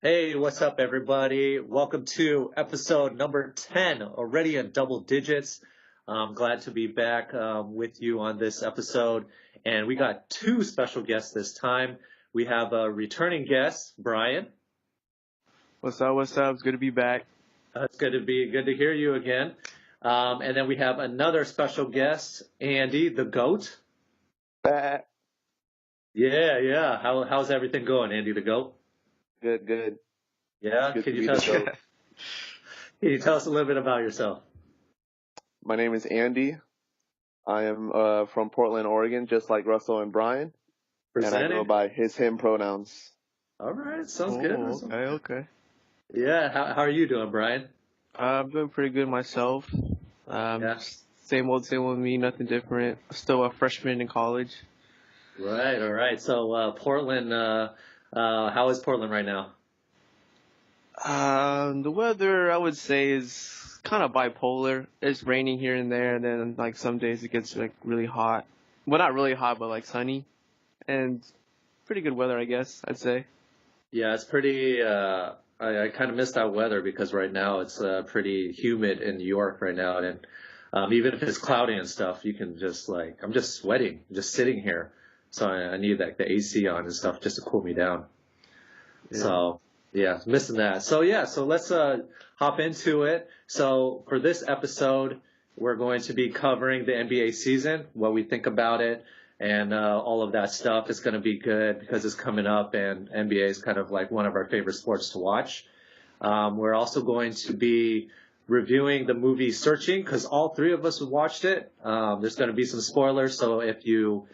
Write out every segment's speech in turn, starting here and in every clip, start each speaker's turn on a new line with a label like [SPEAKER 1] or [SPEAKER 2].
[SPEAKER 1] Hey, what's up, everybody? Welcome to episode number 10, already in double digits. I'm glad to be back with you on this episode. And we got two special guests this time. We have a returning guest, Bryan.
[SPEAKER 2] What's up? What's up? It's good to be back.
[SPEAKER 1] It's good to hear you again. And then we have another special guest, Andy, the GOAT.
[SPEAKER 3] Back.
[SPEAKER 1] Yeah. How's everything going, Andy, the GOAT?
[SPEAKER 3] Good.
[SPEAKER 1] Yeah,
[SPEAKER 3] Good
[SPEAKER 1] can
[SPEAKER 3] to
[SPEAKER 1] you
[SPEAKER 3] be
[SPEAKER 1] tell
[SPEAKER 3] the
[SPEAKER 1] us,
[SPEAKER 3] GOAT.
[SPEAKER 1] can you tell us a little bit about yourself?
[SPEAKER 3] My name is Andy. I am from Portland, Oregon, just like Russell and Bryan. And I
[SPEAKER 1] Presenting?
[SPEAKER 3] go by him pronouns.
[SPEAKER 1] All right, sounds good.
[SPEAKER 2] Okay.
[SPEAKER 1] Yeah, how are you doing, Bryan?
[SPEAKER 2] I'm doing pretty good myself.
[SPEAKER 1] Yeah.
[SPEAKER 2] Same old with me, nothing different. Still a freshman in college.
[SPEAKER 1] Right, all right. So Portland, how is Portland right now?
[SPEAKER 2] The weather, I would say, is kind of bipolar. It's raining here and there, and then like some days it gets like really hot. Well, not really hot, but like sunny, and pretty good weather, I guess. I'd say.
[SPEAKER 1] Yeah, it's pretty. I kind of miss that weather because right now it's pretty humid in New York right now, and even if it's cloudy and stuff, you can just I'm just sweating, just sitting here. So I need like the AC on and stuff just to cool me down.
[SPEAKER 2] Yeah.
[SPEAKER 1] So yeah, missing that. So let's hop into it. So for this episode, we're going to be covering the NBA season, what we think about it, and all of that stuff. It's going to be good because it's coming up, and NBA is kind of like one of our favorite sports to watch. We're also going to be reviewing the movie Searching because all three of us have watched it. There's going to be some spoilers, so if you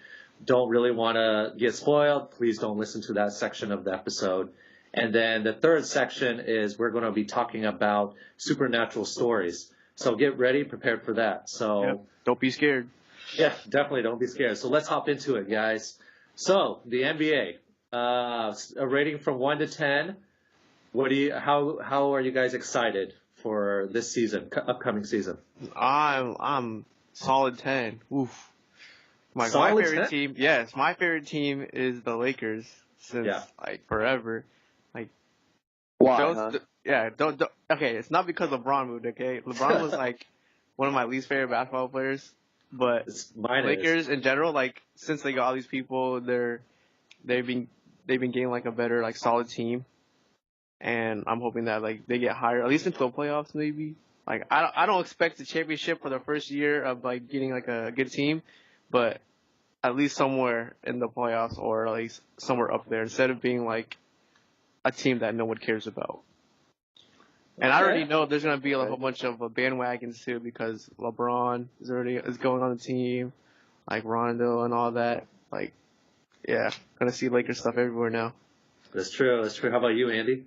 [SPEAKER 1] don't really want to get spoiled, please don't listen to that section of the episode. And then the third section is we're going to be talking about supernatural stories. So get ready, prepared for that. So
[SPEAKER 2] Yep. Don't be scared.
[SPEAKER 1] yeah, definitely don't be scared. So let's hop into it, guys. So the NBA, a rating from 1 to 10. How are you guys excited for this season, upcoming season?
[SPEAKER 2] I'm solid 10. Oof. My
[SPEAKER 1] Solid
[SPEAKER 2] favorite
[SPEAKER 1] 10?
[SPEAKER 2] team. Yes, my favorite team is the Lakers since like forever.
[SPEAKER 3] Why,
[SPEAKER 2] Don't. Okay, it's not because LeBron moved. Okay, LeBron was like one of my least favorite basketball players, but Lakers in general, like since they got all these people, they've been getting like a better like solid team, and I'm hoping that like they get higher, at least into the playoffs maybe. Like I don't expect the championship for the first year of like getting like a good team, but at least somewhere in the playoffs or at least somewhere up there instead of being like a team that no one cares about. And I already know there's gonna be a whole bunch of bandwagons too because LeBron is going on the team, like Rondo and all that. Like, yeah, gonna see Lakers stuff everywhere now.
[SPEAKER 1] That's true. How about you, Andy?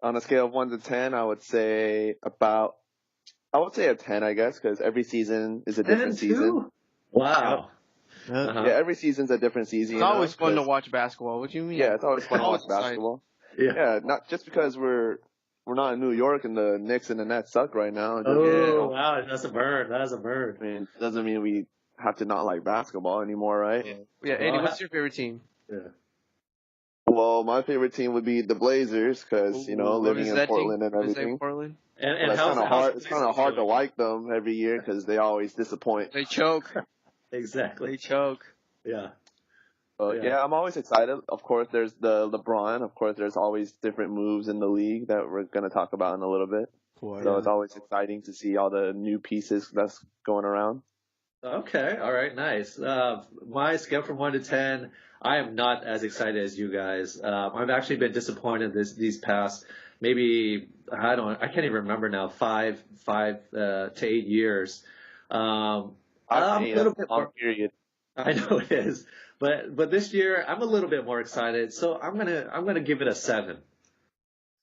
[SPEAKER 3] On a scale of 1 to 10, I would say a 10, I guess, because every season is a different season.
[SPEAKER 1] Wow.
[SPEAKER 3] Yeah, every season's a different season.
[SPEAKER 2] It's always fun to watch basketball. What do you mean?
[SPEAKER 3] Yeah, it's always fun to watch basketball. Yeah, not just because we're not in New York and the Knicks and the Nets suck right now.
[SPEAKER 1] Wow, that's a bird.
[SPEAKER 3] I mean, it doesn't mean we have to not like basketball anymore, right?
[SPEAKER 2] Yeah. Andy, what's your favorite team?
[SPEAKER 1] Yeah.
[SPEAKER 3] Well, my favorite team would be the Blazers because, living in Portland and everything.
[SPEAKER 2] Portland?
[SPEAKER 1] And
[SPEAKER 3] it's kind of hard to like them every year because they always disappoint.
[SPEAKER 2] They choke.
[SPEAKER 1] Exactly.
[SPEAKER 2] They choke.
[SPEAKER 1] Yeah.
[SPEAKER 3] Yeah, I'm always excited. Of course, there's the LeBron. Of course, there's always different moves in the league that we're going to talk about in a little bit. So it's always exciting to see all the new pieces that's going around.
[SPEAKER 1] Okay. All right. Nice. My scale from 1 to 10, I am not as excited as you guys. I've actually been disappointed these past maybe I can't even remember now 5 to 8 years. I'm a little bit more.
[SPEAKER 3] Period.
[SPEAKER 1] I know it is, but this year I'm a little bit more excited. So I'm gonna give it a 7.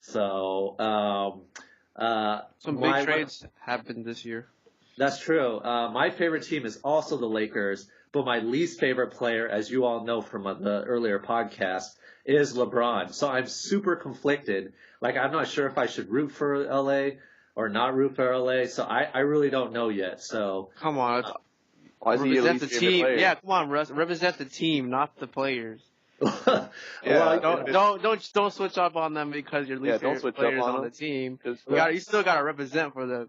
[SPEAKER 1] So
[SPEAKER 2] some big trades happened this year.
[SPEAKER 1] That's true. My favorite team is also the Lakers, but my least favorite player, as you all know from the earlier podcast, is LeBron. So I'm super conflicted. Like I'm not sure if I should root for LA or not root for LA. So I really don't know yet. So
[SPEAKER 2] come on.
[SPEAKER 3] Why is he your least favorite player?
[SPEAKER 2] Yeah, come on, Russ. Represent the team, not the players. Don't switch up on them because your least favorite players on the team. You still got to represent for them.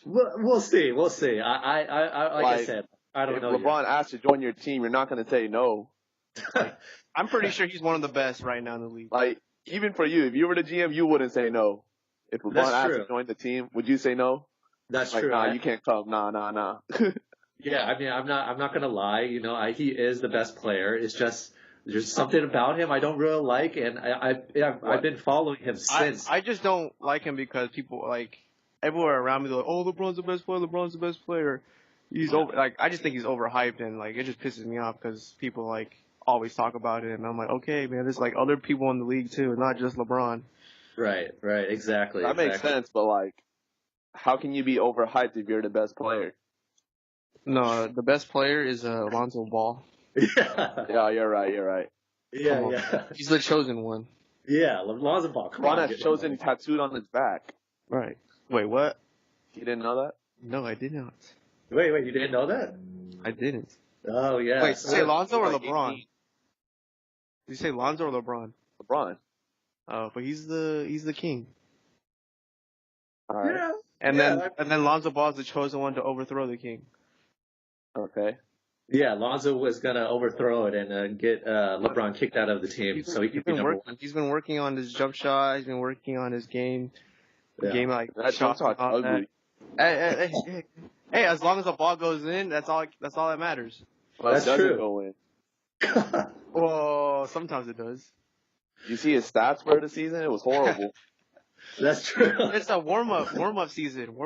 [SPEAKER 1] We'll see. I said, I don't know.
[SPEAKER 3] If LeBron asks to join your team, you're not going to say no.
[SPEAKER 2] I'm pretty sure he's one of the best right now in the league.
[SPEAKER 3] Like, even for you, if you were the GM, you wouldn't say no. If LeBron asked to join the team, would you say no?
[SPEAKER 1] That's true.
[SPEAKER 3] Nah, you can't come. Nah.
[SPEAKER 1] Yeah, I mean, I'm not gonna lie. He is the best player. It's just there's something about him I don't really like, and I've been following him since.
[SPEAKER 2] I just don't like him because people everywhere around me they're like, oh, LeBron's the best player. LeBron's the best player. He's I just think he's overhyped, and it just pisses me off because people always talk about it, and I'm like, okay, man, there's other people in the league too, not just LeBron.
[SPEAKER 1] Right, exactly.
[SPEAKER 3] That makes sense, but how can you be overhyped if you're the best player?
[SPEAKER 2] No, the best player is Lonzo Ball.
[SPEAKER 3] Yeah, you're right.
[SPEAKER 1] Yeah.
[SPEAKER 2] He's the chosen one.
[SPEAKER 1] Yeah, Lonzo Ball. Come on.
[SPEAKER 3] LeBron has chosen tattooed on his back.
[SPEAKER 2] Right. Wait, what?
[SPEAKER 3] You didn't know that?
[SPEAKER 2] No, I did not.
[SPEAKER 1] Wait, you didn't know that?
[SPEAKER 2] I didn't.
[SPEAKER 1] Oh, yeah.
[SPEAKER 2] Wait, say Lonzo or LeBron? Did you say Lonzo or LeBron?
[SPEAKER 3] LeBron.
[SPEAKER 2] Oh, but he's the king.
[SPEAKER 3] All right.
[SPEAKER 1] Yeah.
[SPEAKER 2] And then Lonzo Ball is the chosen one to overthrow the king.
[SPEAKER 3] Okay.
[SPEAKER 1] Yeah, Lonzo was gonna overthrow it and get LeBron kicked out of the team, so he could be number one.
[SPEAKER 2] He's been working on his jump shot. He's been working on his game. Game
[SPEAKER 3] that jump shot's ugly.
[SPEAKER 2] Hey, as long as the ball goes in, that's all that matters.
[SPEAKER 3] Well, that's true. Go in.
[SPEAKER 2] Well, sometimes it does.
[SPEAKER 3] You see his stats for the season? It was horrible.
[SPEAKER 1] That's true.
[SPEAKER 2] It's a warm up season.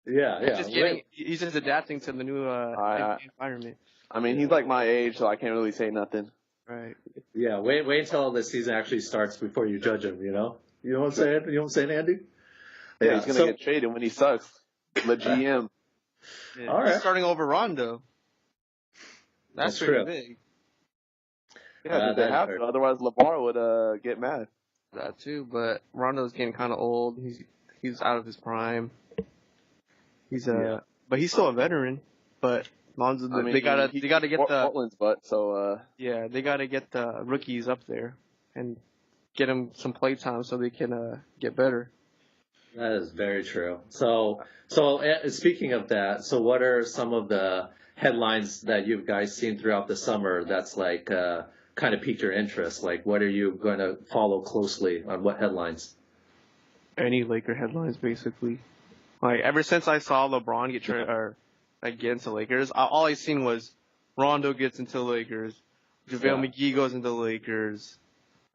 [SPEAKER 1] Yeah.
[SPEAKER 2] He's just adapting to the new environment.
[SPEAKER 3] I mean, he's my age, so I can't really say nothing.
[SPEAKER 2] Right.
[SPEAKER 1] Yeah. Wait until the season actually starts before you judge him. You know what I'm saying? You know what I'm saying, Andy?
[SPEAKER 3] Yeah, he's gonna get traded when he sucks. The GM.
[SPEAKER 2] Yeah. All right. He's starting over Rondo. That's pretty
[SPEAKER 1] true.
[SPEAKER 2] Big.
[SPEAKER 3] Yeah, they have to. Otherwise, LeVar would get mad.
[SPEAKER 2] That too, but Rondo's getting kind of old. He's out of his prime. But he's still a veteran. But Lonzo, they gotta get
[SPEAKER 3] Portland's butt. So
[SPEAKER 2] yeah, they gotta get the rookies up there and get them some play time so they can get better.
[SPEAKER 1] That is very true. So speaking of that, so what are some of the headlines that you guys seen throughout the summer that's kind of piqued your interest? What are you going to follow closely on what headlines?
[SPEAKER 2] Any Laker headlines, basically. Ever since I saw LeBron get into Lakers, all I seen was Rondo gets into Lakers, JaVale McGee goes into Lakers,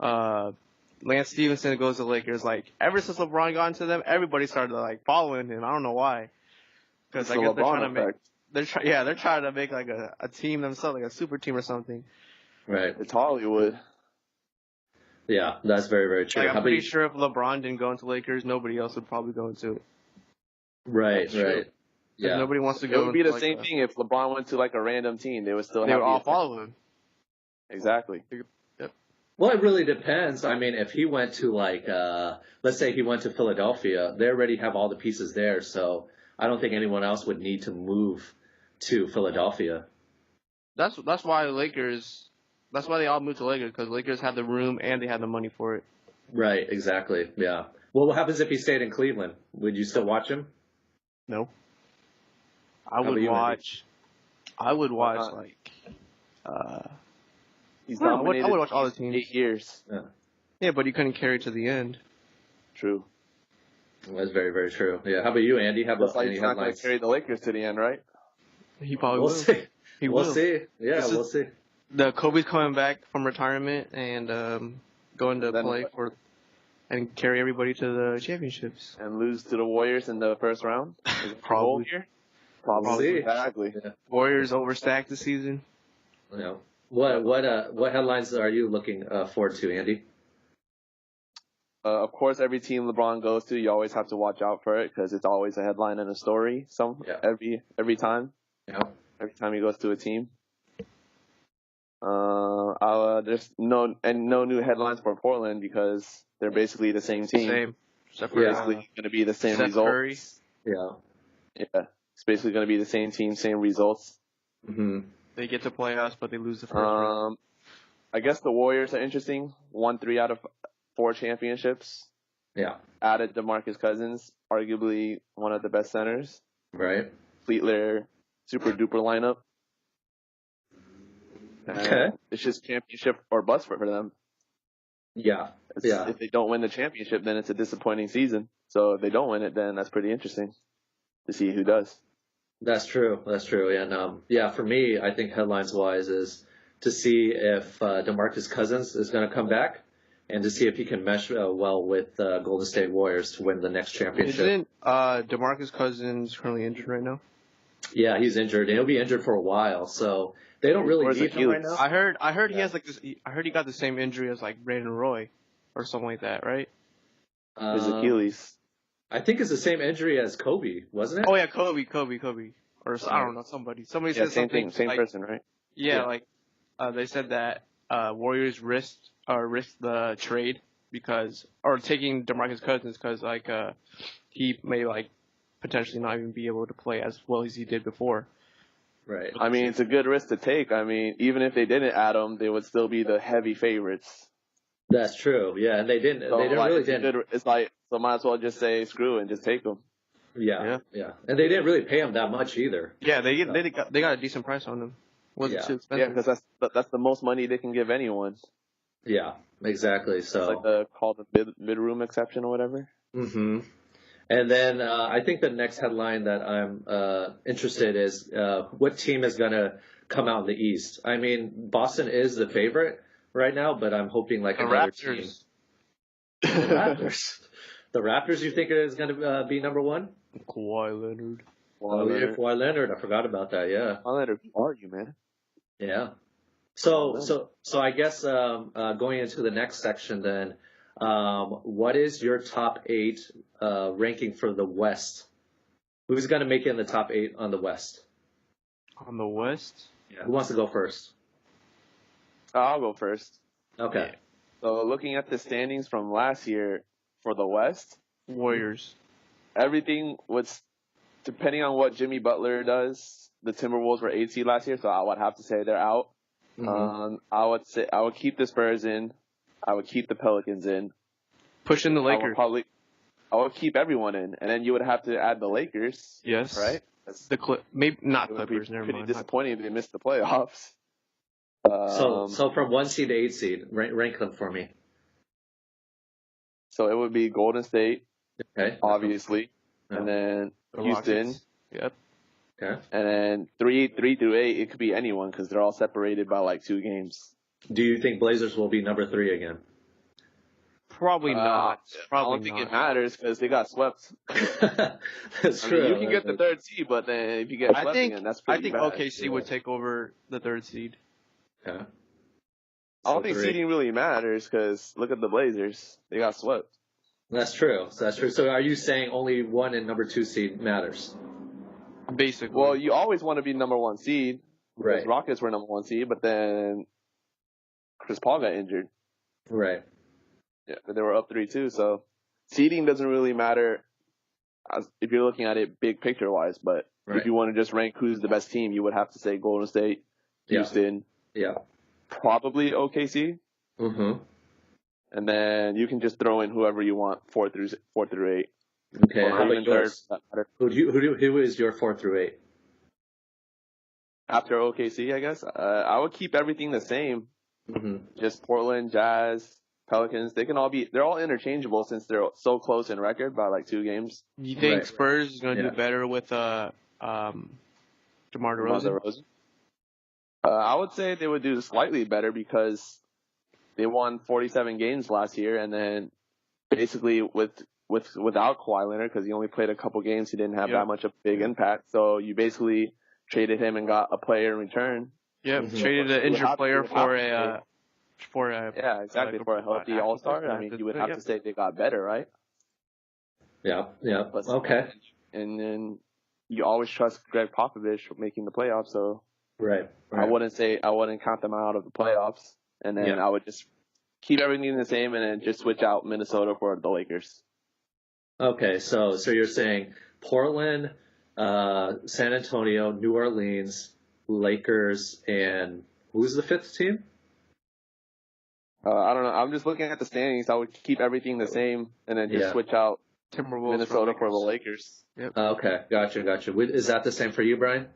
[SPEAKER 2] Lance Stevenson goes to Lakers. Ever since LeBron got into them, everybody started following him. I don't know why. Because I guess they're trying to make a team themselves, a super team or something.
[SPEAKER 1] Right.
[SPEAKER 3] It's Hollywood.
[SPEAKER 1] Yeah, that's very, very true.
[SPEAKER 2] I'm pretty sure if LeBron didn't go into Lakers, nobody else would probably go into it.
[SPEAKER 1] Right.
[SPEAKER 2] Yeah. Nobody wants to go.
[SPEAKER 3] It would be the same thing if LeBron went to a random team. They would all
[SPEAKER 2] follow him.
[SPEAKER 3] Exactly.
[SPEAKER 2] Yep.
[SPEAKER 1] Well, it really depends. I mean, if he went to let's say he went to Philadelphia, they already have all the pieces there, so I don't think anyone else would need to move to Philadelphia.
[SPEAKER 2] That's why Lakers. That's why they all moved to Lakers, because Lakers had the room and they had the money for it.
[SPEAKER 1] Right. Exactly. Yeah. Well, what happens if he stayed in Cleveland? Would you still watch him?
[SPEAKER 2] No. I would watch.
[SPEAKER 3] He's dominated.
[SPEAKER 2] I would watch all the teams.
[SPEAKER 3] 8 years.
[SPEAKER 2] Yeah, but he couldn't carry to the end.
[SPEAKER 3] True.
[SPEAKER 1] Well, that's very, very true. Yeah. How about you, Andy? How about any
[SPEAKER 3] he's not going to carry the Lakers to the end, right?
[SPEAKER 2] He probably
[SPEAKER 1] will.
[SPEAKER 2] See.
[SPEAKER 1] We'll see. Yeah, we'll see.
[SPEAKER 2] The Kobe's coming back from retirement and going to play and carry everybody to the championships.
[SPEAKER 3] And lose to the Warriors in the first round?
[SPEAKER 2] Probably.
[SPEAKER 3] Probably. Exactly.
[SPEAKER 2] Yeah. Warriors overstacked this season.
[SPEAKER 1] Yeah. What headlines are you looking forward to, Andy?
[SPEAKER 3] Of course, every team LeBron goes to, you always have to watch out for it because it's always a headline and a story. Every time.
[SPEAKER 1] Yeah.
[SPEAKER 3] Every time he goes to a team. There's no new headlines for Portland because they're basically the same team.
[SPEAKER 2] Same.
[SPEAKER 3] Basically going to be the same results.
[SPEAKER 2] Curry.
[SPEAKER 1] Yeah.
[SPEAKER 3] Yeah. It's basically going to be the same team, same results.
[SPEAKER 1] Mm-hmm.
[SPEAKER 2] They get to playoffs, but they lose the first round.
[SPEAKER 3] I guess the Warriors are interesting. Won 3 out of 4 championships.
[SPEAKER 1] Yeah.
[SPEAKER 3] Added DeMarcus Cousins, arguably one of the best centers.
[SPEAKER 1] Right.
[SPEAKER 3] Fleetler, super duper lineup.
[SPEAKER 1] Okay.
[SPEAKER 3] It's just championship or bust for them.
[SPEAKER 1] Yeah.
[SPEAKER 3] If they don't win the championship, then it's a disappointing season. So if they don't win it, then that's pretty interesting to see who does.
[SPEAKER 1] That's true. And for me, I think headlines-wise is to see if DeMarcus Cousins is going to come back and to see if he can mesh well with Golden State Warriors to win the next championship.
[SPEAKER 2] Isn't DeMarcus Cousins currently injured right now?
[SPEAKER 1] Yeah, he's injured, and he'll be injured for a while. So they don't really need him right now.
[SPEAKER 2] I heard he has like this. I heard he got the same injury as like Brandon Roy, or something like that, right?
[SPEAKER 3] His Achilles.
[SPEAKER 1] I think it's the same injury as Kobe, wasn't it?
[SPEAKER 2] Oh yeah, Kobe. Or I don't know, somebody said
[SPEAKER 3] same
[SPEAKER 2] something.
[SPEAKER 3] Same
[SPEAKER 2] like,
[SPEAKER 3] person, right?
[SPEAKER 2] Yeah, like they said that Warriors risked the trade or taking DeMarcus Cousins because like he may like potentially not even be able to play as well as he did before.
[SPEAKER 1] Right.
[SPEAKER 3] I mean, it's a good risk to take. I mean, even if they didn't add him, they would still be the heavy favorites.
[SPEAKER 1] That's true. Yeah, and they didn't.
[SPEAKER 3] So,
[SPEAKER 1] they didn't
[SPEAKER 3] like,
[SPEAKER 1] really didn't.
[SPEAKER 3] It's like, so might as well just say screw it and just take him.
[SPEAKER 1] Yeah. And they didn't really pay him that much either.
[SPEAKER 2] Yeah, they got a decent price on him. Wasn't too expensive.
[SPEAKER 3] Yeah, because that's the most money they can give anyone.
[SPEAKER 1] Yeah, exactly. So
[SPEAKER 3] it's like called the mid room exception or whatever.
[SPEAKER 1] Mm-hmm. And then I think the next headline that I'm interested is what team is going to come out in the East. I mean, Boston is the favorite right now, but I'm hoping like another team. The Raptors. The Raptors, you think is going to be number one?
[SPEAKER 2] Kawhi Leonard.
[SPEAKER 1] Kawhi Leonard. I forgot about that. Yeah.
[SPEAKER 3] Kawhi Leonard, who are you, man?
[SPEAKER 1] Yeah. So I guess going into the next section then, what is your top 8 ranking for the West? Who's going to make it in the top 8 on the West?
[SPEAKER 2] On the West?
[SPEAKER 1] Yeah. Who wants to go first?
[SPEAKER 3] I'll go first.
[SPEAKER 1] Okay.
[SPEAKER 3] So looking at the standings from last year for the West,
[SPEAKER 2] Warriors.
[SPEAKER 3] Everything was depending on what Jimmy Butler does. The Timberwolves were 8 seed last year, so I would have to say they're out. Mm-hmm. I would keep the Spurs in. I would keep the Pelicans in.
[SPEAKER 2] Push in the Lakers.
[SPEAKER 3] I would keep everyone in, and then you would have to add the Lakers.
[SPEAKER 2] Yes.
[SPEAKER 3] Right.
[SPEAKER 2] Maybe not Clippers. Never mind.
[SPEAKER 3] Pretty disappointing if they missed the playoffs.
[SPEAKER 1] So from 1 seed to 8 seed, rank them for me.
[SPEAKER 3] So it would be Golden State,
[SPEAKER 1] okay,
[SPEAKER 3] obviously, and then Houston.
[SPEAKER 2] Yep.
[SPEAKER 1] Okay.
[SPEAKER 3] And then 3 through 8, it could be anyone because they're all separated by like 2 games.
[SPEAKER 1] Do you think Blazers will be number 3 again?
[SPEAKER 2] Probably not.
[SPEAKER 3] I don't think it matters because they got swept.
[SPEAKER 1] That's true.
[SPEAKER 3] You can get the 3rd seed, but then if you get swept again, that's pretty bad.
[SPEAKER 2] I think OKC would take over the 3rd seed.
[SPEAKER 1] Okay.
[SPEAKER 3] I don't think seeding really matters because look at the Blazers. They got swept.
[SPEAKER 1] That's true. So are you saying only 1 and number 2 seed matters?
[SPEAKER 2] Basically.
[SPEAKER 3] Well, you always want to be number 1 seed.
[SPEAKER 1] Right.
[SPEAKER 3] Rockets were number 1 seed, but then Chris Paul got injured.
[SPEAKER 1] Right.
[SPEAKER 3] Yeah, but they were up 3-2. So seeding doesn't really matter if you're looking at it big picture wise. But if you want to just rank who's the best team, you would have to say Golden State, Houston.
[SPEAKER 1] Yeah.
[SPEAKER 3] Probably OKC.
[SPEAKER 1] Mm-hmm.
[SPEAKER 3] And then you can just throw in whoever you want 4 through 8.
[SPEAKER 1] Okay. How about yours? Who is your 4 through 8?
[SPEAKER 3] After OKC, I guess. I would keep everything the same.
[SPEAKER 1] Mm-hmm.
[SPEAKER 3] Just Portland, Jazz, Pelicans. They're all interchangeable since they're so close in record by like 2 games.
[SPEAKER 2] You think Spurs is going to do better with DeMar DeRozan?
[SPEAKER 3] I would say they would do slightly better because they won 47 games last year, and then basically without Kawhi Leonard because he only played a couple games, he didn't have that much of a big impact. So you basically traded him and got a player in return.
[SPEAKER 2] Yeah, traded an injured player for a
[SPEAKER 3] for a healthy All-Star. I mean, you would have to say they got better, right?
[SPEAKER 1] Yeah. Okay.
[SPEAKER 3] And then you always trust Greg Popovich for making the playoffs, so.
[SPEAKER 1] Right.
[SPEAKER 3] I wouldn't count them out of the playoffs, and then I would just keep everything the same, and then just switch out Minnesota for the Lakers.
[SPEAKER 1] Okay, so you're saying Portland, San Antonio, New Orleans, Lakers, and who's the 5th team?
[SPEAKER 3] I don't know. I'm just looking at the standings. I would keep everything the same and then just switch out
[SPEAKER 2] Timberwolves
[SPEAKER 3] Minnesota for the Lakers.
[SPEAKER 2] Yep.
[SPEAKER 1] Okay, gotcha. Is that the same for you, Bryan?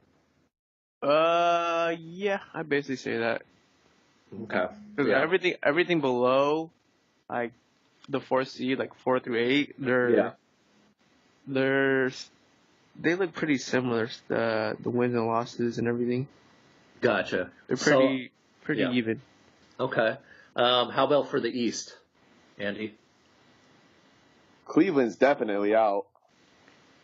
[SPEAKER 2] Yeah, I basically say that.
[SPEAKER 1] Okay.
[SPEAKER 2] Because everything below, like the 4th seed, like 4 through 8, they look pretty similar. The wins and losses and everything.
[SPEAKER 1] Gotcha.
[SPEAKER 2] They're pretty even.
[SPEAKER 1] Okay. How about for the East, Andy?
[SPEAKER 3] Cleveland's definitely out.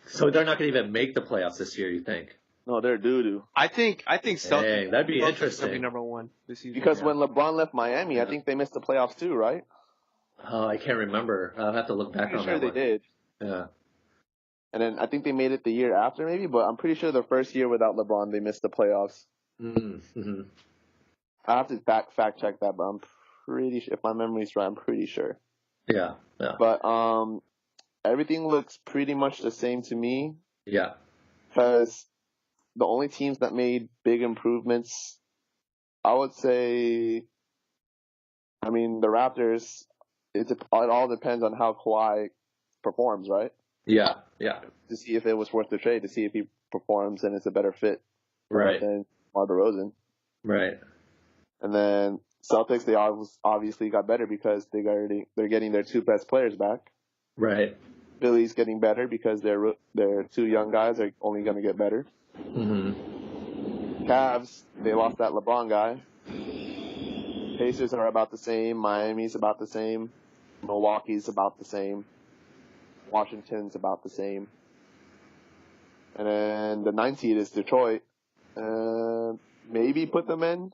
[SPEAKER 1] So they're not going to even make the playoffs this year, you think?
[SPEAKER 3] No, they're doo-doo.
[SPEAKER 2] I think Celtics.
[SPEAKER 1] Dang, that'd be interesting.
[SPEAKER 2] Be number 1 this season.
[SPEAKER 3] Because when LeBron left Miami, I think they missed the playoffs too, right?
[SPEAKER 1] Oh, I can't remember. I'll have to look back on that. I'm
[SPEAKER 3] pretty sure they did.
[SPEAKER 1] Yeah.
[SPEAKER 3] And then I think they made it the year after, maybe. But I'm pretty sure the first year without LeBron, they missed the playoffs.
[SPEAKER 1] Mm-hmm.
[SPEAKER 3] I have to fact check that, but I'm pretty sure. If my memory's right, I'm pretty sure.
[SPEAKER 1] Yeah.
[SPEAKER 3] But everything looks pretty much the same to me.
[SPEAKER 1] Yeah. Because
[SPEAKER 3] the only teams that made big improvements, I would say, I mean, the Raptors. It all depends on how Kawhi performs, right?
[SPEAKER 1] Yeah.
[SPEAKER 3] To see if it was worth the trade, to see if he performs and it's a better fit,
[SPEAKER 1] right?
[SPEAKER 3] Than DeMar DeRozan,
[SPEAKER 1] right?
[SPEAKER 3] And then Celtics, they obviously got better because they're getting their 2 best players back,
[SPEAKER 1] right?
[SPEAKER 3] Philly's getting better because their 2 young guys are only going to get better.
[SPEAKER 1] Mm-hmm.
[SPEAKER 3] Cavs, they lost that LeBron guy. Pacers are about the same. Miami's about the same. Milwaukee's about the same. Washington's about the same. And then the 9th seed is Detroit. Maybe put them in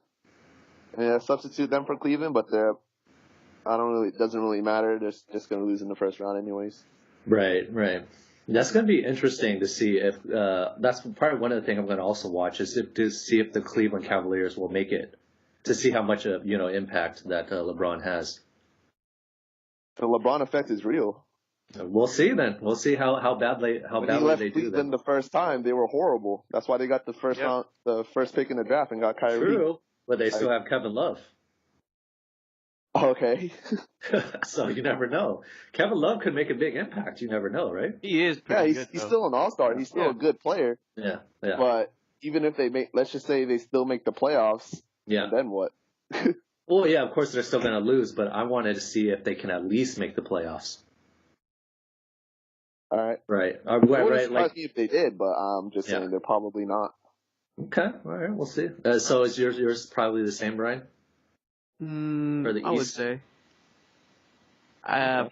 [SPEAKER 3] and substitute them for Cleveland, but it doesn't really matter. They're just going to lose in the first round anyways.
[SPEAKER 1] Right. That's going to be interesting to see if that's probably one of the things I'm going to also watch is to see if the Cleveland Cavaliers will make it, to see how much of impact that LeBron has.
[SPEAKER 3] The LeBron effect is real.
[SPEAKER 1] We'll see then. We'll see how badly they do. When he left
[SPEAKER 3] Cleveland the first time, they were horrible. That's why they got the first round, the first pick in the draft, and got Kyrie.
[SPEAKER 1] True, but they still have Kevin Love.
[SPEAKER 3] Okay.
[SPEAKER 1] So you never know. Kevin Love could make a big impact. You never know, right?
[SPEAKER 2] He is.
[SPEAKER 3] He's still an all-star. He's still a good player.
[SPEAKER 1] Yeah.
[SPEAKER 3] But even if let's just say they still make the playoffs.
[SPEAKER 1] Yeah.
[SPEAKER 3] Then what?
[SPEAKER 1] Well, yeah, of course they're still going to lose, but I wanted to see if they can at least make the playoffs.
[SPEAKER 3] All right.
[SPEAKER 1] Right.
[SPEAKER 3] It wouldn't surprise me if they did, but I'm just saying they're probably not.
[SPEAKER 1] Okay. All right. We'll see. So is yours probably the same, Bryan?
[SPEAKER 2] For the East? I would say.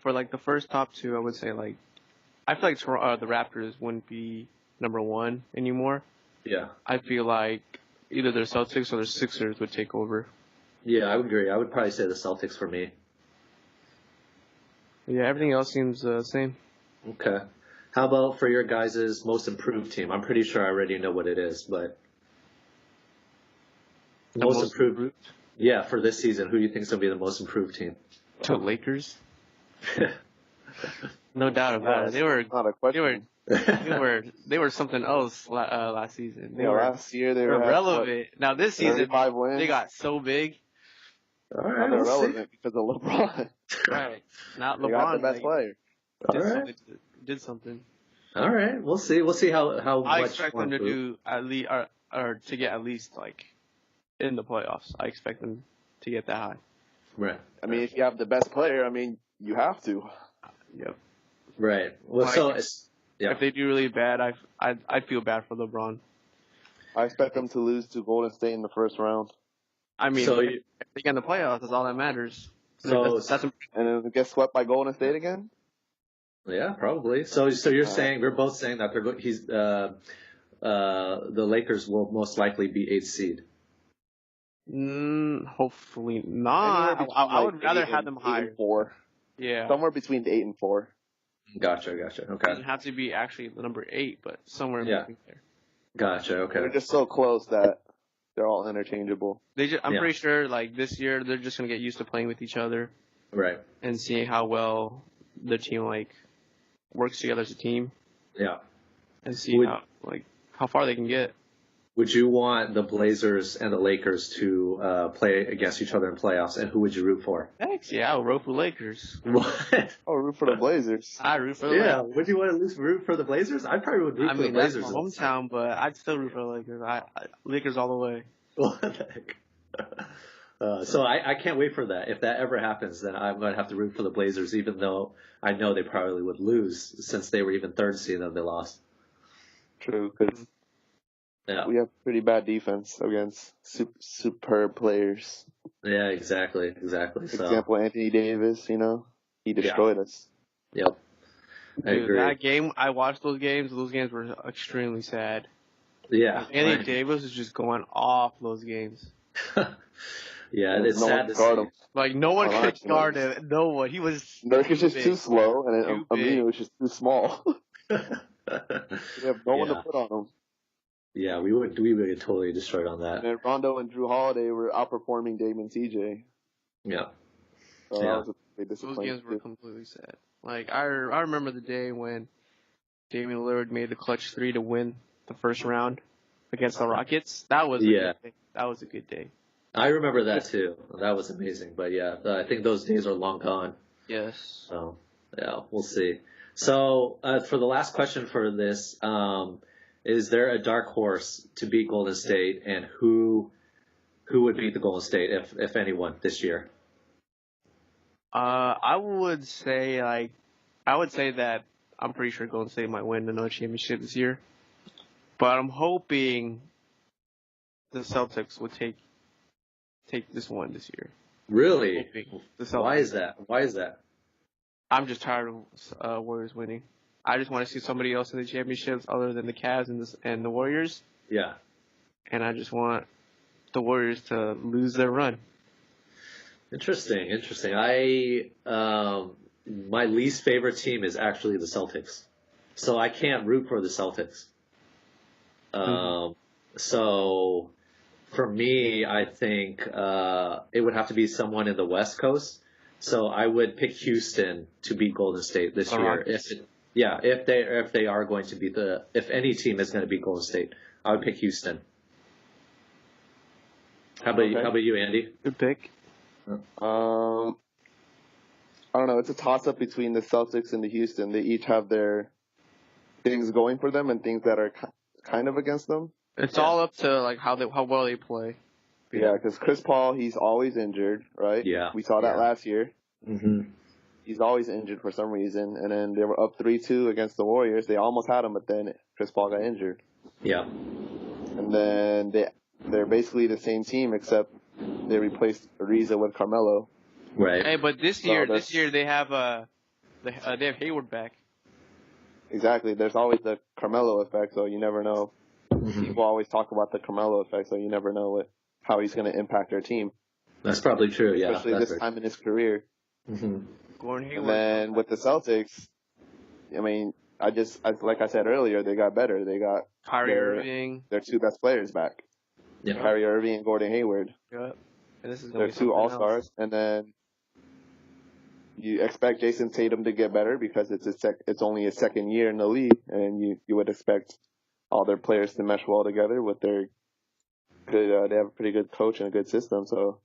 [SPEAKER 2] For like the first top 2, I would say I feel like the Raptors wouldn't be number 1 anymore.
[SPEAKER 1] Yeah.
[SPEAKER 2] I feel like either the Celtics or the Sixers would take over.
[SPEAKER 1] Yeah, I would agree. I would probably say the Celtics for me.
[SPEAKER 2] Yeah, everything else seems the same.
[SPEAKER 1] Okay. How about for your guys' most improved team? I'm pretty sure I already know what it is, but most improved? Yeah, for this season, who do you think is going to be the most improved team?
[SPEAKER 2] The Lakers. No doubt about it. They were
[SPEAKER 3] not a question.
[SPEAKER 2] They were something else last season.
[SPEAKER 3] Last year they were
[SPEAKER 2] relevant. Now this season they got so big.
[SPEAKER 1] All right,
[SPEAKER 3] they're relevant because of LeBron.
[SPEAKER 2] Right. Not LeBron.
[SPEAKER 3] They got the best player.
[SPEAKER 2] Did something.
[SPEAKER 1] All right, we'll see. We'll see how
[SPEAKER 2] I
[SPEAKER 1] much
[SPEAKER 2] expect them to do at least or to get at least in the playoffs. I expect them to get that high.
[SPEAKER 1] Right.
[SPEAKER 3] I mean, if you have the best player, you have to.
[SPEAKER 2] Yep.
[SPEAKER 1] Right. Well,
[SPEAKER 2] if they do really bad, I feel bad for LeBron.
[SPEAKER 3] I expect them to lose to Golden State in the first round.
[SPEAKER 2] I mean, if they get in the playoffs, that's all that matters. And
[SPEAKER 3] then get swept by Golden State again?
[SPEAKER 1] Yeah, probably. So you're saying we're both saying that the Lakers will most likely be 8th seed.
[SPEAKER 2] Hopefully not. I would rather have them higher.
[SPEAKER 3] 4.
[SPEAKER 2] Yeah.
[SPEAKER 3] Somewhere between 8 and 4.
[SPEAKER 1] Gotcha. Okay.
[SPEAKER 2] It doesn't have to be actually the number 8, but somewhere in between there.
[SPEAKER 1] Gotcha. Okay.
[SPEAKER 3] They're just so close that they're all interchangeable.
[SPEAKER 2] I'm pretty sure this year they're just gonna get used to playing with each other.
[SPEAKER 1] Right.
[SPEAKER 2] And seeing how well the team works together as a team.
[SPEAKER 1] Yeah.
[SPEAKER 2] And see how far they can get.
[SPEAKER 1] would you want the Blazers and the Lakers to play against each other in playoffs, and who would you root for?
[SPEAKER 2] Heck yeah, I'll root for Lakers.
[SPEAKER 1] What?
[SPEAKER 3] Oh, root for the Blazers.
[SPEAKER 2] I root for the
[SPEAKER 1] Yeah,
[SPEAKER 2] Lakers.
[SPEAKER 1] would you want to root for the Blazers? I probably would root for the Blazers.
[SPEAKER 2] That's my hometown, but I'd still root for the Lakers. Lakers all the way.
[SPEAKER 1] What the heck? So I can't wait for that. If that ever happens, then I'm going to have to root for the Blazers, even though I know they probably would lose since they were even third seed and they lost.
[SPEAKER 3] True, because we have pretty bad defense against superb players.
[SPEAKER 1] Yeah, exactly.
[SPEAKER 3] For example, Anthony Davis, he destroyed us.
[SPEAKER 1] Yep. I agree.
[SPEAKER 2] That game, I watched those games. Those games were extremely sad.
[SPEAKER 1] Yeah.
[SPEAKER 2] Anthony Davis was just going off those games.
[SPEAKER 1] Yeah, it's sad to see.
[SPEAKER 2] Like, no one could guard him. No one. He was
[SPEAKER 3] Nurkic is just too slow, and Aminu was just too small. We have no one to put on him.
[SPEAKER 1] Yeah, we would get totally destroyed on that.
[SPEAKER 3] And Rondo and Drew Holiday were outperforming Dame and CJ.
[SPEAKER 1] Yeah.
[SPEAKER 3] So that was a big
[SPEAKER 2] those
[SPEAKER 3] disappointment.
[SPEAKER 2] games were completely sad. Like, I remember the day when Damian Lillard made the clutch 3 to win the first round against the Rockets. That was a good day. That was a good day.
[SPEAKER 1] I remember that too. That was amazing. But yeah, I think those days are long gone.
[SPEAKER 2] Yes.
[SPEAKER 1] So yeah, we'll see. So for the last question for this, is there a dark horse to beat Golden State, and who would beat the Golden State if anyone this year?
[SPEAKER 2] I would say that I'm pretty sure Golden State might win another championship this year, but I'm hoping the Celtics would take this one this year.
[SPEAKER 1] Really? Why is that?
[SPEAKER 2] I'm just tired of Warriors winning. I just want to see somebody else in the championships other than the Cavs and the Warriors.
[SPEAKER 1] Yeah.
[SPEAKER 2] And I just want the Warriors to lose their run.
[SPEAKER 1] Interesting. My least favorite team is actually the Celtics, so I can't root for the Celtics. So for me, I think it would have to be someone in the West Coast. So I would pick Houston to beat Golden State this year. If they are going to beat if any team is going to beat Golden State, I would pick Houston. How about you, Andy?
[SPEAKER 2] Good pick.
[SPEAKER 3] I don't know. It's a toss-up between the Celtics and the Houston. They each have their things going for them and things that are kind of against them.
[SPEAKER 2] It's all up to like how well they play.
[SPEAKER 3] Yeah, because Chris Paul, he's always injured, right?
[SPEAKER 1] Yeah.
[SPEAKER 3] We saw that last year.
[SPEAKER 1] Mm-hmm.
[SPEAKER 3] He's always injured for some reason. And then they were up 3-2 against the Warriors. They almost had him, but then Chris Paul got injured.
[SPEAKER 1] Yeah.
[SPEAKER 3] And then they're basically the same team, except they replaced Ariza with Carmelo.
[SPEAKER 1] Right.
[SPEAKER 2] Hey, but this year they have Hayward back.
[SPEAKER 3] Exactly. There's always the Carmelo effect, so you never know. Mm-hmm. People always talk about the Carmelo effect, so you never know how he's going to impact their team.
[SPEAKER 1] That's probably true, yeah.
[SPEAKER 3] Especially this time in his career.
[SPEAKER 1] Mm-hmm.
[SPEAKER 2] Gordon Hayward.
[SPEAKER 3] And then with the Celtics, I mean, like I said earlier, they got better. They got
[SPEAKER 2] Kyrie Irving.
[SPEAKER 3] Their two best players back.
[SPEAKER 1] Yeah.
[SPEAKER 3] Kyrie Irving and Gordon Hayward.
[SPEAKER 2] Yep. And this is
[SPEAKER 3] they're two all-stars. And then you expect Jason Tatum to get better because it's only his second year in the league, and you would expect all their players to mesh well together with their good. They have a pretty good coach and a good system, so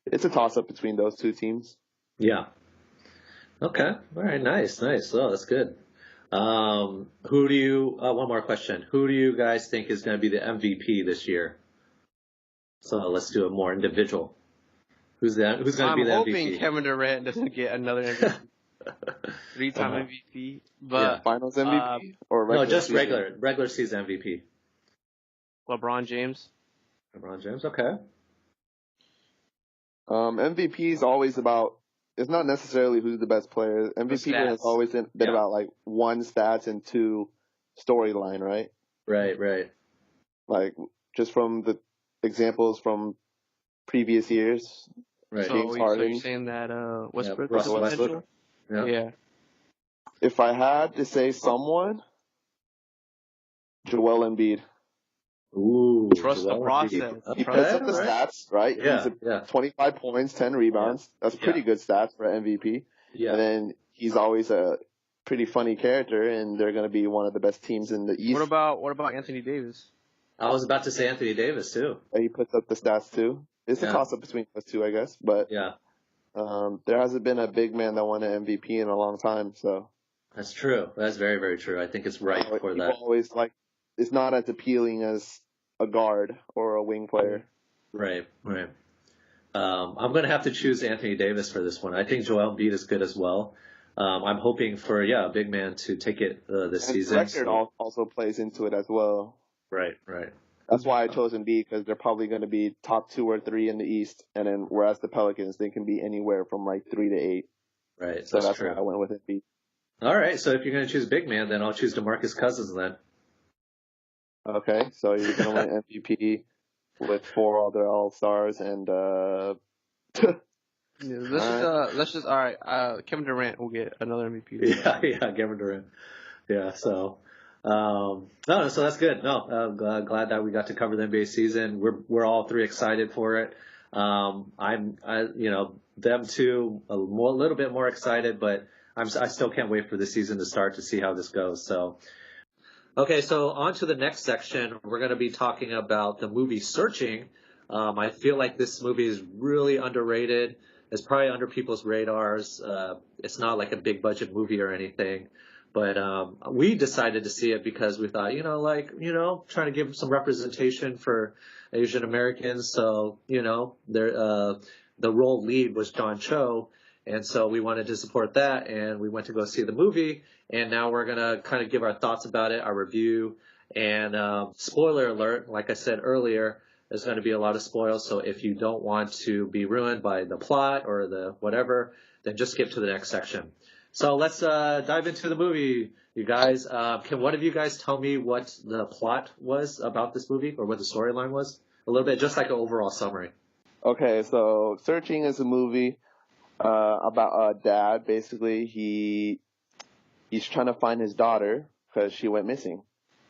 [SPEAKER 3] it's a toss-up between those two teams.
[SPEAKER 1] Yeah. Okay. All right. Nice. Oh, that's good. Who do you? One more question. Who do you guys think is going to be the MVP this year? So let's do it more individual. Who's going to be the MVP?
[SPEAKER 2] I'm hoping Kevin Durant doesn't get another MVP. 3-time MVP. But
[SPEAKER 3] Finals MVP or
[SPEAKER 1] regular just season? regular season MVP.
[SPEAKER 2] LeBron James.
[SPEAKER 1] Okay.
[SPEAKER 3] MVP is always about. It's not necessarily who's the best player. MVP has always been about like 1 stats and 2 storyline, right?
[SPEAKER 1] Right.
[SPEAKER 3] Like just from the examples from previous years.
[SPEAKER 1] Right.
[SPEAKER 3] James Harden.
[SPEAKER 2] So you're saying that Westbrook
[SPEAKER 3] was
[SPEAKER 2] Westbrook? Yeah.
[SPEAKER 3] If I had to say someone, Joel Embiid.
[SPEAKER 1] Ooh.
[SPEAKER 2] Trust the process.
[SPEAKER 3] He puts up the stats, right?
[SPEAKER 1] Yeah.
[SPEAKER 3] He's 25 points, 10 rebounds. Yeah. That's pretty good stats for an MVP.
[SPEAKER 1] Yeah.
[SPEAKER 3] And then he's always a pretty funny character, and they're going to be one of the best teams in the East.
[SPEAKER 2] What about Anthony Davis?
[SPEAKER 1] I was about to say Anthony Davis too.
[SPEAKER 3] He puts up the stats too. It's a toss up between those two, I guess. But there hasn't been a big man that won an MVP in a long time, so.
[SPEAKER 1] That's true. That's very, very true. I think it's right for that.
[SPEAKER 3] Always it's not as appealing as a guard or a wing player.
[SPEAKER 1] Right. I'm going to have to choose Anthony Davis for this one. I think Joel Embiid is good as well. I'm hoping for a big man to take it this season.
[SPEAKER 3] The record also plays into it as well.
[SPEAKER 1] Right.
[SPEAKER 3] That's why I chose Embiid, because they're probably going to be top 2 or 3 in the East, and then whereas the Pelicans, they can be anywhere from 3 to 8.
[SPEAKER 1] Right.
[SPEAKER 3] So that's why I went with Embiid.
[SPEAKER 1] All right. So if you're going to choose big man, then I'll choose DeMarcus Cousins then.
[SPEAKER 3] Okay. So you're going to win MVP with 4 other All-Stars and
[SPEAKER 2] let's just all right. Kevin Durant will get another MVP.
[SPEAKER 1] Yeah, Kevin Durant. Yeah, so so that's good. No, glad that we got to cover the NBA season. We're all 3 excited for it. Them too, a little bit more excited, but I still can't wait for the season to start to see how this goes. So. Okay, so on to the next section. We're going to be talking about the movie Searching. I feel like this movie is really underrated. It's probably under people's radars. It's not like a big budget movie or anything. But we decided to see it because we thought, trying to give some representation for Asian Americans. So, the role lead was John Cho. And so we wanted to support that, and we went to go see the movie. And now we're going to kind of give our thoughts about it, our review. And spoiler alert, like I said earlier, there's going to be a lot of spoils. So if you don't want to be ruined by the plot or the whatever, then just skip to the next section. So let's dive into the movie, you guys. Can one of you guys tell me what the plot was about this movie or what the storyline was? A little bit, just like an overall summary.
[SPEAKER 3] Okay, so Searching is a movie about a dad. Basically, he's trying to find his daughter because she went missing.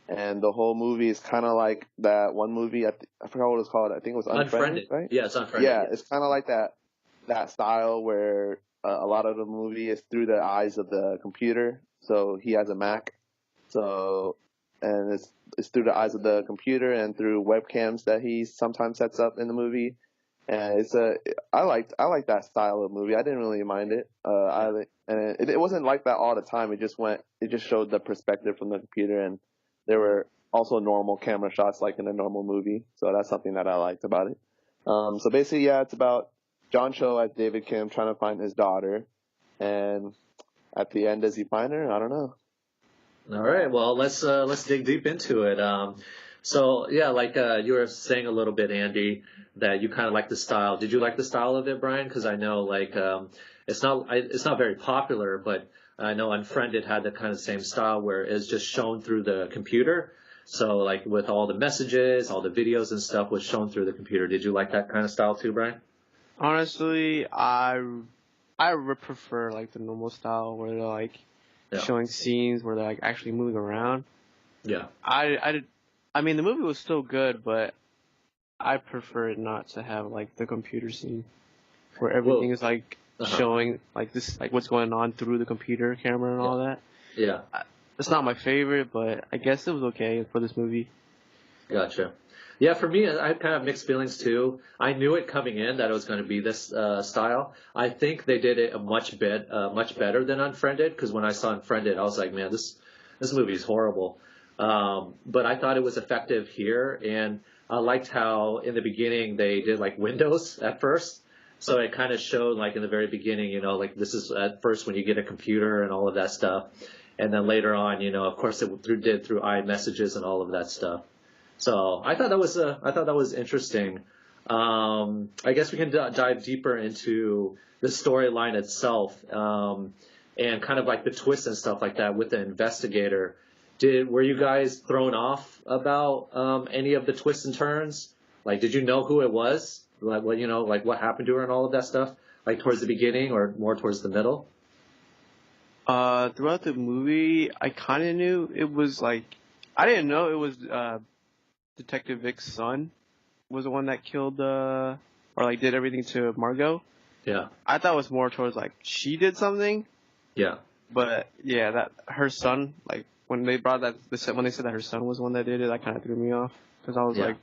[SPEAKER 3] And the whole movie is kind of like that one movie, I forgot what it was called. I think it was Unfriended, right?
[SPEAKER 1] Yeah, it's Unfriended.
[SPEAKER 3] Yeah, it's kind of like that style where a lot of the movie is through the eyes of the computer. So he has a Mac. And it's through the eyes of the computer and through webcams that he sometimes sets up in the movie. And I liked that style of movie. I didn't really mind it. It wasn't like that all the time. It just showed the perspective from the computer, and there were also normal camera shots like in a normal movie. So that's something that I liked about it. So basically, it's about John Cho as David Kim trying to find his daughter, and at the end, does he find her? I don't know.
[SPEAKER 1] All right. Well, let's dig deep into it. So yeah, like you were saying a little bit, Andy, that you kind of like the style. Did you like the style of it, Bryan? Because I know it's not very popular, but I know Unfriended had the kind of same style where it's just shown through the computer. So like with all the messages, all the videos and stuff was shown through the computer. Did you like that kind of style too, Bryan?
[SPEAKER 2] Honestly, I would prefer like the normal style where they're showing scenes where they're actually moving around.
[SPEAKER 1] Yeah.
[SPEAKER 2] I mean, the movie was still good, but I prefer it not to have the computer scene where everything is showing this, what's going on through the computer camera and all that.
[SPEAKER 1] Yeah.
[SPEAKER 2] It's not my favorite, but I guess it was okay for this movie. Gotcha.
[SPEAKER 1] Yeah, for me, I had kind of mixed feelings too. I knew it coming in that it was going to be this style. I think they did it much better than Unfriended, because when I saw Unfriended, I was like, man, this movie is horrible. But I thought it was effective here, and I liked how in the beginning they did windows at first. So it kind of showed in the very beginning, this is at first when you get a computer and all of that stuff. And then later on, of course it did through iMessages and all of that stuff. So I thought that was interesting. I guess we can dive deeper into the storyline itself, and kind of the twists and stuff like that with the investigator. Were you guys thrown off about any of the twists and turns? Did you know who it was? What happened to her and all of that stuff? Towards the beginning or more towards the middle?
[SPEAKER 2] Throughout the movie, I kind of knew it was I didn't know it was Detective Vic's son was the one that killed or did everything to Margot.
[SPEAKER 1] Yeah.
[SPEAKER 2] I thought it was more towards she did something.
[SPEAKER 1] Yeah.
[SPEAKER 2] But yeah, that her son when they brought when they said that her son was the one that did it, that kind of threw me off. because I was like,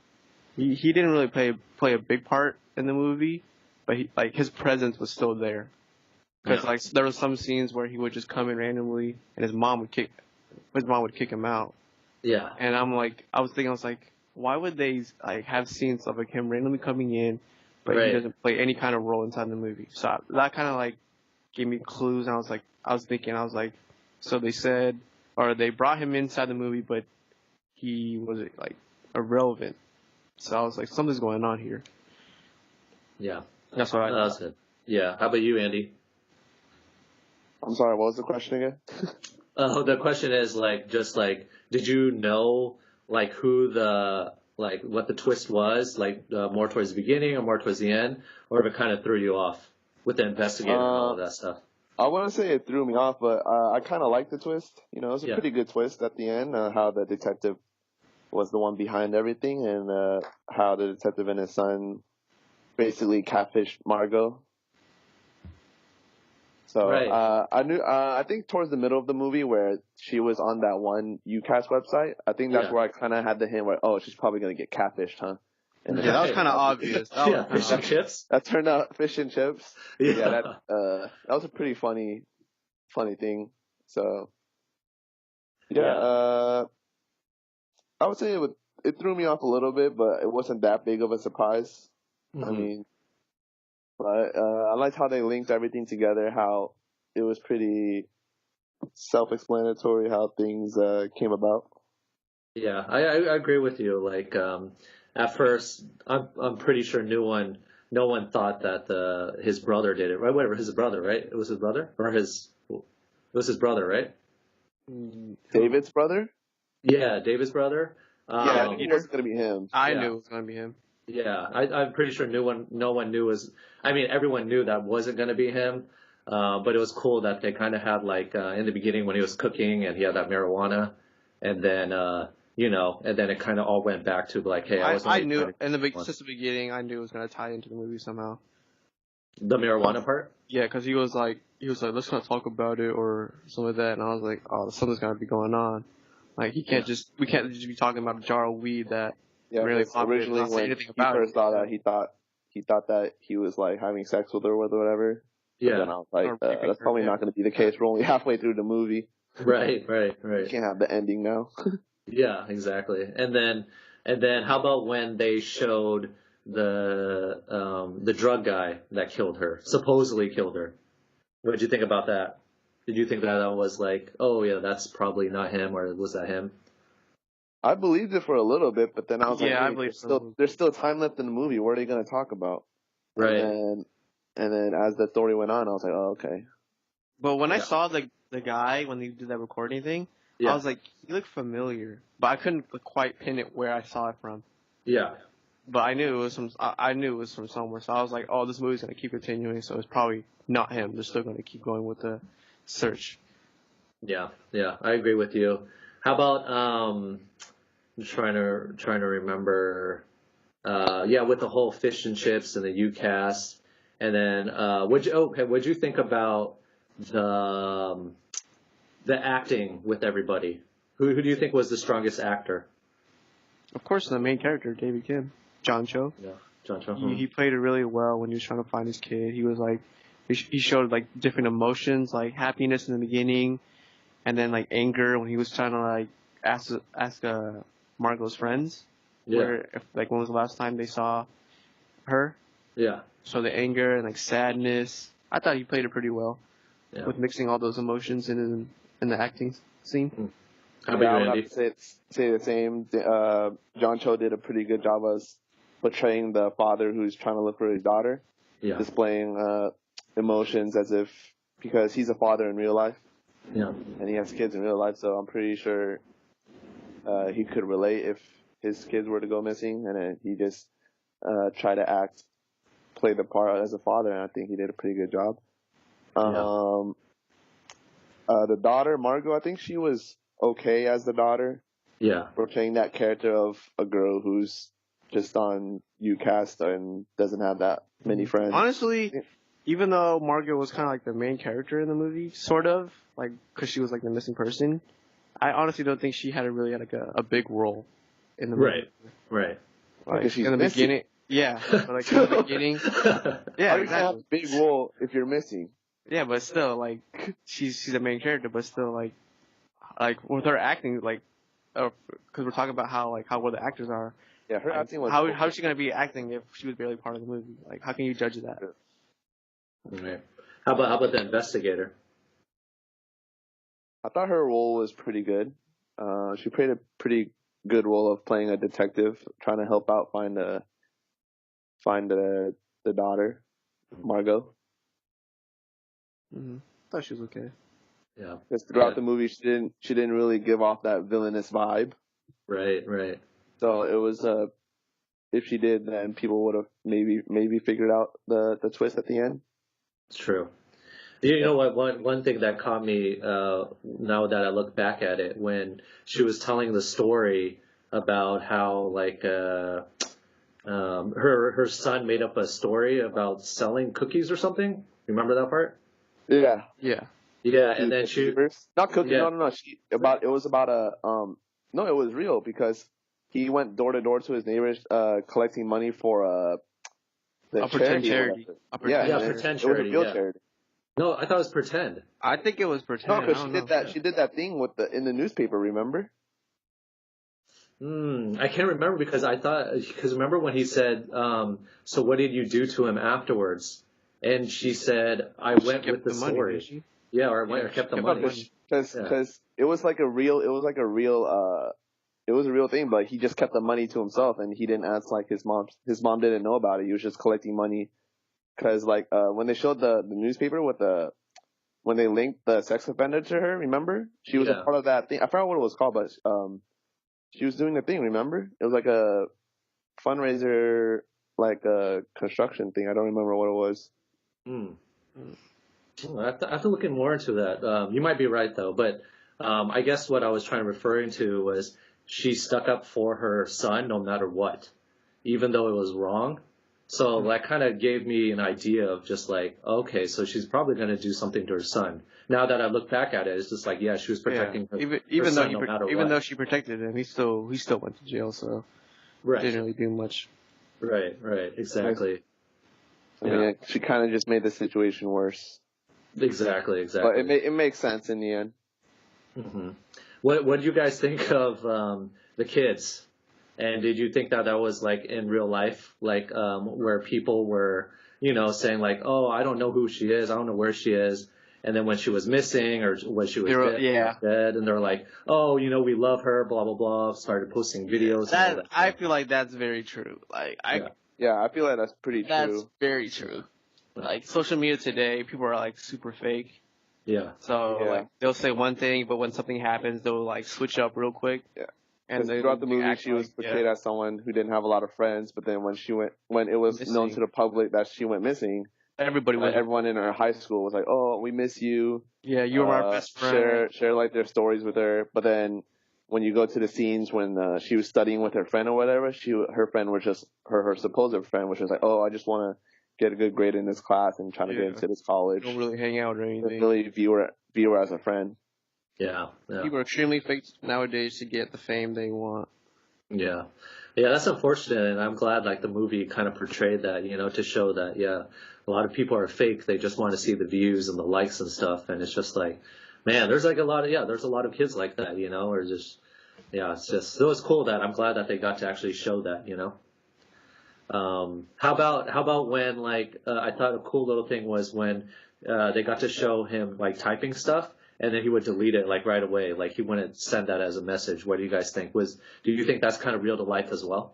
[SPEAKER 2] he didn't really play a big part in the movie, but his presence was still there. Because like there were some scenes where he would just come in randomly, and his mom would kick him out.
[SPEAKER 1] Yeah.
[SPEAKER 2] And I was thinking, why would they like have scenes of like him randomly coming in, but he doesn't play any kind of role inside the movie? So that kind of like gave me clues, and I was thinking, so they said, or they brought him inside the movie, but he was like irrelevant. So I was like, something's going on here.
[SPEAKER 1] Yeah.
[SPEAKER 2] That's what I thought.
[SPEAKER 1] That's good. Yeah. How about you, Andy?
[SPEAKER 3] I'm sorry, what was the question again?
[SPEAKER 1] The question is did you know who what the twist was, more towards the beginning or more towards the end, or if it kind of threw you off with the investigator and all of that stuff?
[SPEAKER 3] I wouldn't say it threw me off, but I kind of liked the twist. You know, it was a pretty good twist at the end, how the detective was the one behind everything, and how the detective and his son basically catfished Margot. So I think towards the middle of the movie where she was on that one UCAS website, I think that's where I kind of had the hint where, oh, she's probably going to get catfished, huh?
[SPEAKER 2] And that was kind of obvious.
[SPEAKER 1] Fish and chips?
[SPEAKER 3] That turned out fish and chips. Yeah, that was a pretty funny thing. So, I would say it threw me off a little bit, but it wasn't that big of a surprise. Mm-hmm. I mean, but I liked how they linked everything together, how it was pretty self-explanatory how things came about.
[SPEAKER 1] Yeah, I agree with you. At first, I'm pretty sure no one thought that his brother did it, right? Whatever, his brother, right? It was his brother, it was his brother, right?
[SPEAKER 3] David's brother?
[SPEAKER 1] Yeah, David's brother.
[SPEAKER 3] I think it was going to be him.
[SPEAKER 2] I knew it was going to be him.
[SPEAKER 1] Yeah, I'm pretty sure no one knew everyone knew that wasn't going to be him, but it was cool that they kind of had in the beginning when he was cooking and he had that marijuana, and then and then it kind of all went back to hey,
[SPEAKER 2] I knew since the beginning I knew it was going to tie into the movie somehow.
[SPEAKER 1] The marijuana part?
[SPEAKER 2] Yeah, because he was like let's not talk about it or something like that, and I was like, oh, something's got to be going on. Like we can't just be talking about a jar of weed that.
[SPEAKER 3] Yeah, really originally when he first saw that, he thought that he was having sex with her or whatever.
[SPEAKER 1] Yeah.
[SPEAKER 3] But then I was like, that's probably not going to be the case. We're only halfway through the movie.
[SPEAKER 1] Right.
[SPEAKER 3] You can't have the ending now.
[SPEAKER 1] Yeah, exactly. And then how about when they showed the drug guy that killed her, supposedly killed her? What did you think about that? Did you think that was oh yeah, that's probably not him, or was that him?
[SPEAKER 3] I believed it for a little bit, but then I was
[SPEAKER 2] I believe
[SPEAKER 3] there's still time left in the movie. What are they going to talk about?
[SPEAKER 1] Right.
[SPEAKER 3] And then as the story went on, I was like, oh, okay.
[SPEAKER 2] But when I saw the guy, when they did that recording thing, I was like, he looked familiar. But I couldn't quite pin it where I saw it from.
[SPEAKER 1] Yeah.
[SPEAKER 2] But I knew it was from somewhere. So I was like, oh, this movie's going to keep continuing, so it's probably not him. They're still going to keep going with the search.
[SPEAKER 1] Yeah, I agree with you. How about I'm trying to remember. With the whole fish and chips and the UCAS, and then what'd you think about the acting with everybody? Who do you think was the strongest actor?
[SPEAKER 2] Of course, the main character, David Kim, John Cho.
[SPEAKER 1] Yeah, John Cho.
[SPEAKER 2] He played it really well when he was trying to find his kid. He was he showed different emotions, like happiness in the beginning, and then anger when he was trying to ask Margot's friends.
[SPEAKER 1] Yeah.
[SPEAKER 2] Where when was the last time they saw her?
[SPEAKER 1] Yeah.
[SPEAKER 3] So the anger and
[SPEAKER 2] sadness. I thought he played it pretty well. Yeah. With mixing all those emotions in the acting scene.
[SPEAKER 3] I would have to say the same. John Cho did a pretty good job as portraying the father who's trying to look for his daughter.
[SPEAKER 1] Yeah.
[SPEAKER 3] Displaying emotions as if, because he's a father in real life.
[SPEAKER 1] Yeah.
[SPEAKER 3] And he has kids in real life, so I'm pretty sure he could relate if his kids were to go missing, and then he just tried to play the part as a father, and I think he did a pretty good job. The daughter, Margot, I think she was okay as the daughter.
[SPEAKER 1] Yeah.
[SPEAKER 3] Portraying that character of a girl who's just on UCAST and doesn't have that many friends.
[SPEAKER 2] Honestly, even though Margot was kind of the main character in the movie, sort of, because she was the missing person, I honestly don't think she had a big role in the
[SPEAKER 1] movie.
[SPEAKER 2] Right.
[SPEAKER 3] Like
[SPEAKER 2] in the beginning. Yeah. But like in the beginning. Yeah,
[SPEAKER 3] exactly. Have a big role if you're missing.
[SPEAKER 2] Yeah, but still, like, she's the main character, but still, like with her acting, like, because we're talking about how well the actors are.
[SPEAKER 3] Yeah, her acting was.
[SPEAKER 2] How is she gonna be acting if she was barely part of the movie? Like, how can you judge that?
[SPEAKER 1] Right. How about the investigator?
[SPEAKER 3] I thought her role was pretty good. She played a pretty good role of playing a detective, trying to help out find the daughter, Margot.
[SPEAKER 2] Mm-hmm. Thought she was okay.
[SPEAKER 1] Yeah.
[SPEAKER 3] Because throughout the movie, she didn't really give off that villainous vibe.
[SPEAKER 1] Right.
[SPEAKER 3] So it was if she did, then people would have maybe figured out the twist at the end.
[SPEAKER 1] It's true. You know what? One thing that caught me now that I look back at it, when she was telling the story about how like her son made up a story about selling cookies or something. Remember that part?
[SPEAKER 3] Yeah.
[SPEAKER 1] Yeah, and then she
[SPEAKER 3] not cookies. Yeah. No. It was about no, it was real because he went door to door to his neighbors collecting money for
[SPEAKER 2] a pretend charity.
[SPEAKER 1] Pretend charity. It was a real charity. No, I thought it was pretend.
[SPEAKER 2] I think it was pretend.
[SPEAKER 3] No, because she did that. She did that thing in the newspaper. Remember?
[SPEAKER 1] I can't remember because remember when he said, "So what did you do to him afterwards?" And she said, "I went with the story." Money, yeah, or I kept the money.
[SPEAKER 3] Because it was a real thing, but he just kept the money to himself, and he didn't ask like his mom. His mom didn't know about it. He was just collecting money. Because like when they showed the newspaper when they linked the sex offender to her, remember? She was a part of that thing. I forgot what it was called, but she was doing the thing. Remember? It was like a fundraiser, like a construction thing. I don't remember what it was.
[SPEAKER 1] I have to look in more into that. You might be right though, but I guess what I was referring to was she stuck up for her son no matter what, even though it was wrong. So that kind of gave me an idea of just like, okay, so she's probably going to do something to her son. Now that I look back at it, it's just like, yeah, she was protecting her son no matter what.
[SPEAKER 2] Even though she protected him, he still went to jail, so didn't really do much.
[SPEAKER 1] Right, exactly.
[SPEAKER 3] I mean, she kind of just made the situation worse.
[SPEAKER 1] Exactly.
[SPEAKER 3] But it makes sense in the end.
[SPEAKER 1] Mm-hmm. What do you guys think of the kids? And did you think that was like in real life, like where people were, saying like, oh, I don't know who she is, I don't know where she is, and then when she was missing or when she was dead, and they're like, oh, we love her, blah blah blah, started posting videos.
[SPEAKER 2] I feel like that's very true. Like I
[SPEAKER 3] feel like that's pretty true.
[SPEAKER 2] That's very true. Like social media today, people are like super fake.
[SPEAKER 1] Yeah.
[SPEAKER 2] So like they'll say one thing, but when something happens, they'll like switch up real quick.
[SPEAKER 3] Yeah. And throughout the movie, she was portrayed as someone who didn't have a lot of friends. But then when it was known to the public that she went missing, everyone in her high school was like, "Oh, we miss you.
[SPEAKER 2] Yeah, you were our best friend."
[SPEAKER 3] Share like their stories with her. But then when you go to the scenes when she was studying with her friend or whatever, her friend was just her supposed friend was just like, "Oh, I just want to get a good grade in this class and trying to get into this college."
[SPEAKER 2] Don't really hang out or anything.
[SPEAKER 3] Didn't really view her as a friend.
[SPEAKER 1] Yeah.
[SPEAKER 2] People are extremely fake nowadays to get the fame they want.
[SPEAKER 1] Yeah, that's unfortunate, and I'm glad like the movie kind of portrayed that, to show that a lot of people are fake. They just want to see the views and the likes and stuff, and it's just like, man, there's like a lot of kids like that, or just it was cool that I'm glad that they got to actually show that, How about when like I thought a cool little thing was when they got to show him like typing stuff. And then he would delete it like right away. Like he wouldn't send that as a message. What do you guys think? Do you think that's kind of real to life as well?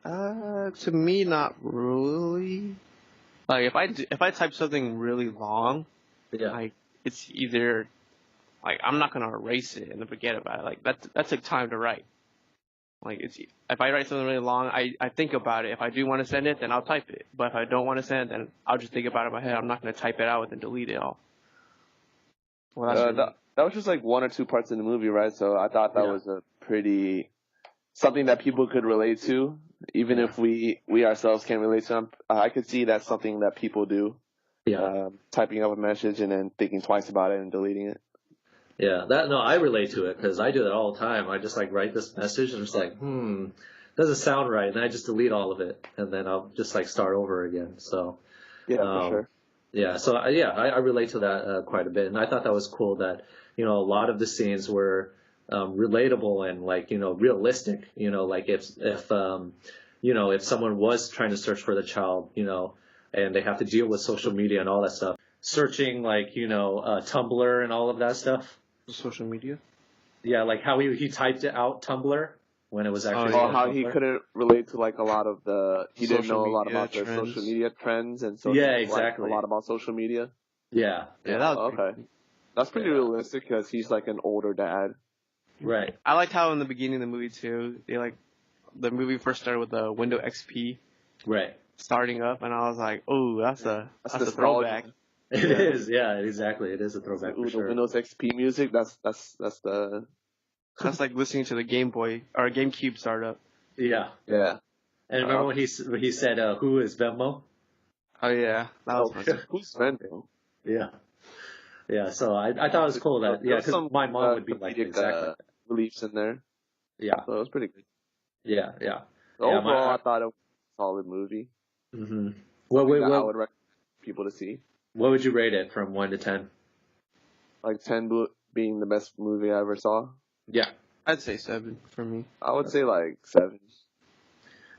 [SPEAKER 2] To me, not really. Like if I type something really long, like it's either like I'm not gonna erase it and then forget about it. Like that took time to write. Like if I write something really long, I think about it. If I do want to send it, then I'll type it. But if I don't want to send it, then I'll just think about it in my head. I'm not gonna type it out and then delete it all. Well,
[SPEAKER 3] that was just like one or two parts in the movie, right? So I thought that was a pretty something that people could relate to, even if we ourselves can't relate to them. I could see that's something that people do. Typing up a message and then thinking twice about it and deleting it.
[SPEAKER 1] Yeah, I relate to it because I do that all the time. I just like write this message and it's like, doesn't sound right, and I just delete all of it, and then I'll just like start over again. So,
[SPEAKER 3] yeah, for sure.
[SPEAKER 1] Yeah, so I relate to that quite a bit, and I thought that was cool that a lot of the scenes were relatable and like realistic. Like if someone was trying to search for the child, and they have to deal with social media and all that stuff, searching like Tumblr and all of that stuff.
[SPEAKER 2] Social media.
[SPEAKER 1] Yeah, like how he typed it out Tumblr when it was actually.
[SPEAKER 3] Oh, how he couldn't relate to like a lot of he didn't know a lot about
[SPEAKER 2] trends.
[SPEAKER 3] the social media trends and so
[SPEAKER 1] yeah, exactly.
[SPEAKER 3] Like, a lot about social media.
[SPEAKER 1] Yeah.
[SPEAKER 2] That was
[SPEAKER 3] okay. That's pretty realistic because he's like an older dad.
[SPEAKER 1] Right.
[SPEAKER 2] I liked how in the beginning of the movie too, the movie first started with the Windows XP.
[SPEAKER 1] Right.
[SPEAKER 2] Starting up, and I was like, "Oh, that's a throwback."
[SPEAKER 1] It is, yeah, exactly. It is a throwback for sure.
[SPEAKER 3] The Windows XP music, that's the.
[SPEAKER 2] That's like listening to the Game Boy or GameCube startup.
[SPEAKER 1] Yeah.
[SPEAKER 3] Yeah.
[SPEAKER 1] And remember when he said, "Who is Venmo?"
[SPEAKER 2] Oh yeah, that was fun.
[SPEAKER 3] Who's Venmo?
[SPEAKER 1] Yeah. Yeah. So I thought it was cool that because my mom would be like exactly
[SPEAKER 3] reliefs in there.
[SPEAKER 1] Yeah.
[SPEAKER 3] So it was pretty good.
[SPEAKER 1] Yeah. Yeah.
[SPEAKER 3] Overall, I thought it was a solid movie.
[SPEAKER 1] Mm-hmm.
[SPEAKER 3] What I would recommend people to see.
[SPEAKER 1] What would you rate it from 1 to 10?
[SPEAKER 3] Like 10 being the best movie I ever saw.
[SPEAKER 1] Yeah,
[SPEAKER 2] I'd say 7 for me.
[SPEAKER 3] I would say like 7.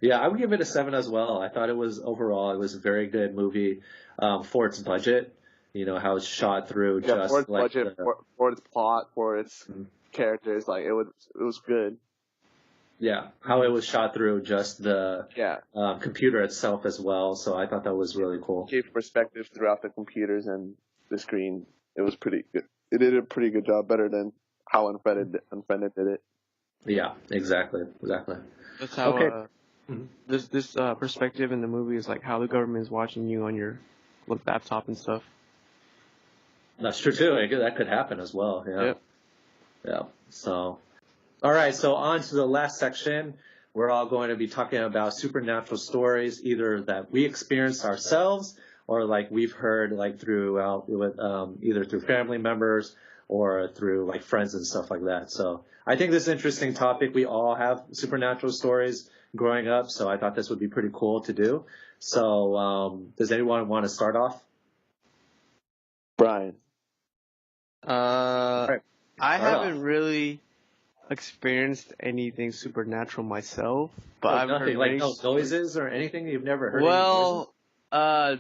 [SPEAKER 1] Yeah, I would give it a 7 as well. I thought it was a very good movie for its budget. How it's shot through just
[SPEAKER 3] for its
[SPEAKER 1] like
[SPEAKER 3] budget, for its plot, for its characters. Like it was good.
[SPEAKER 1] Yeah, how it was shot through just the computer itself as well. So I thought that was really cool.
[SPEAKER 3] Gave perspective throughout the computers and the screen. It was pretty good. It did a pretty good job, better than how Unfriended did it.
[SPEAKER 1] Yeah, exactly.
[SPEAKER 2] That's how this perspective in the movie is like how the government is watching you on your laptop and stuff.
[SPEAKER 1] That's true too. That could happen as well. Yeah.
[SPEAKER 2] Yep.
[SPEAKER 1] Yeah. So. All right, so on to the last section. We're all going to be talking about supernatural stories, either that we experienced ourselves or like we've heard like throughout with either through family members or through like friends and stuff like that. So I think this is an interesting topic. We all have supernatural stories growing up, so I thought this would be pretty cool to do. So does anyone want to start off?
[SPEAKER 3] Bryan.
[SPEAKER 2] I haven't really experienced anything supernatural myself, but I've
[SPEAKER 1] nothing
[SPEAKER 2] heard
[SPEAKER 1] like no noises or anything you've never heard.
[SPEAKER 2] Well, I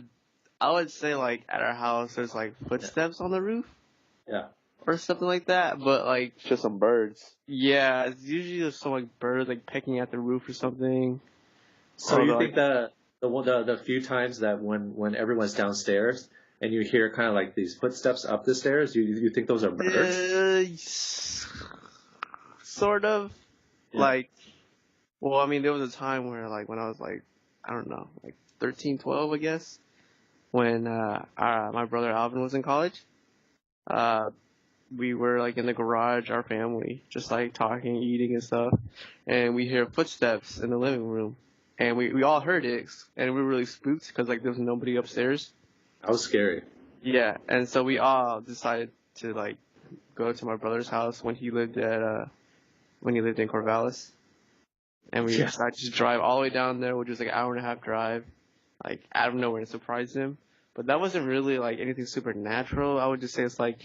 [SPEAKER 2] would say like at our house there's like footsteps on the roof.
[SPEAKER 1] Yeah.
[SPEAKER 2] Or something like that, but like
[SPEAKER 3] just some birds.
[SPEAKER 2] Yeah, it's usually just some like birds like pecking at the roof or something.
[SPEAKER 1] So you think the few times that when everyone's downstairs and you hear kind of like these footsteps up the stairs, you think those are birds?
[SPEAKER 2] Sort of. Yeah. Like, well, I mean, there was a time where, like, when I was, like, I don't know, like 13, 12, I guess, when my brother Alvin was in college, we were, like, in the garage, our family, just, like, talking, eating and stuff, and we hear footsteps in the living room, and we all heard it, and we were really spooked because, like, there was nobody upstairs.
[SPEAKER 1] That was scary.
[SPEAKER 2] Yeah, and so we all decided to, like, go to my brother's house when he lived in Corvallis. And we decided to drive all the way down there, which was like an hour and a half drive, like out of nowhere, and surprise him. But that wasn't really like anything supernatural. I would just say it's like,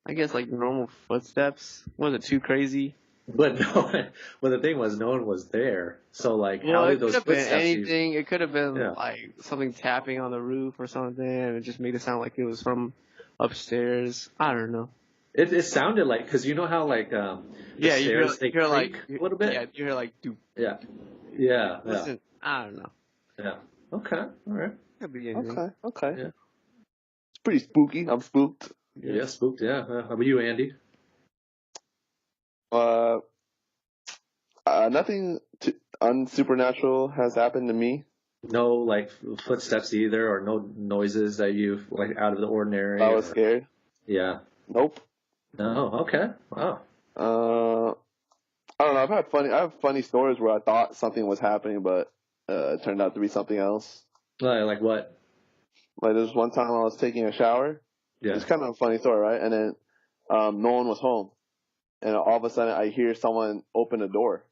[SPEAKER 2] I guess like normal footsteps. Wasn't too crazy.
[SPEAKER 1] But the thing was, no one was there. So like, how did those footsteps?
[SPEAKER 2] It could have been like something tapping on the roof or something, and it just made it sound like it was from upstairs. I don't know.
[SPEAKER 1] It sounded like, because you know how like the stairs they creak like a little bit.
[SPEAKER 2] Yeah, you hear like doop.
[SPEAKER 1] Yeah.
[SPEAKER 2] Listen, I don't know.
[SPEAKER 1] Yeah. Okay. All right.
[SPEAKER 3] Okay.
[SPEAKER 1] Yeah.
[SPEAKER 3] It's pretty spooky. I'm spooked.
[SPEAKER 1] Yeah, spooked. Yeah. How about you, Andy?
[SPEAKER 3] Nothing unsupernatural has happened to me.
[SPEAKER 1] No like footsteps either, or no noises that you've like out of the ordinary.
[SPEAKER 3] I was scared.
[SPEAKER 1] Yeah.
[SPEAKER 3] Nope.
[SPEAKER 1] No. Okay. Wow.
[SPEAKER 3] I don't know. I have funny stories where I thought something was happening, but it turned out to be something else.
[SPEAKER 1] Like what?
[SPEAKER 3] Like, there's one time I was taking a shower.
[SPEAKER 1] Yeah.
[SPEAKER 3] It's kind of a funny story, right? And then no one was home, and all of a sudden I hear someone open the door,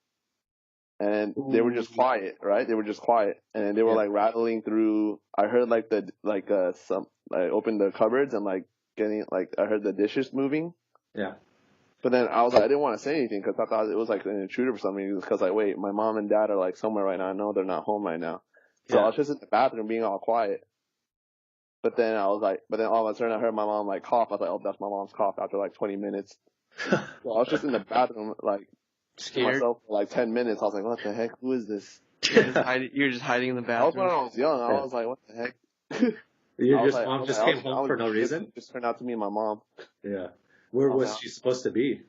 [SPEAKER 3] and they were just quiet, right? They were just quiet, and they were like rattling through. I heard like I opened the cupboards and like I heard the dishes moving.
[SPEAKER 1] Yeah.
[SPEAKER 3] But then I was like, I didn't want to say anything because I thought it was like an intruder for some reason. Because like, wait, my mom and dad are like somewhere right now. I know they're not home right now. So I was just in the bathroom being all quiet. But then all of a sudden I heard my mom like cough. I was like, oh, that's my mom's cough after like 20 minutes. So I was just in the bathroom like scared myself for like 10 minutes. I was like, what the heck? Who is this?
[SPEAKER 2] You're just hiding in the bathroom.
[SPEAKER 3] I was when I was young. I was like, what the heck?
[SPEAKER 1] Your mom just came home for no reason?
[SPEAKER 3] Just turned out to be my mom.
[SPEAKER 1] Yeah. Where was she supposed to be?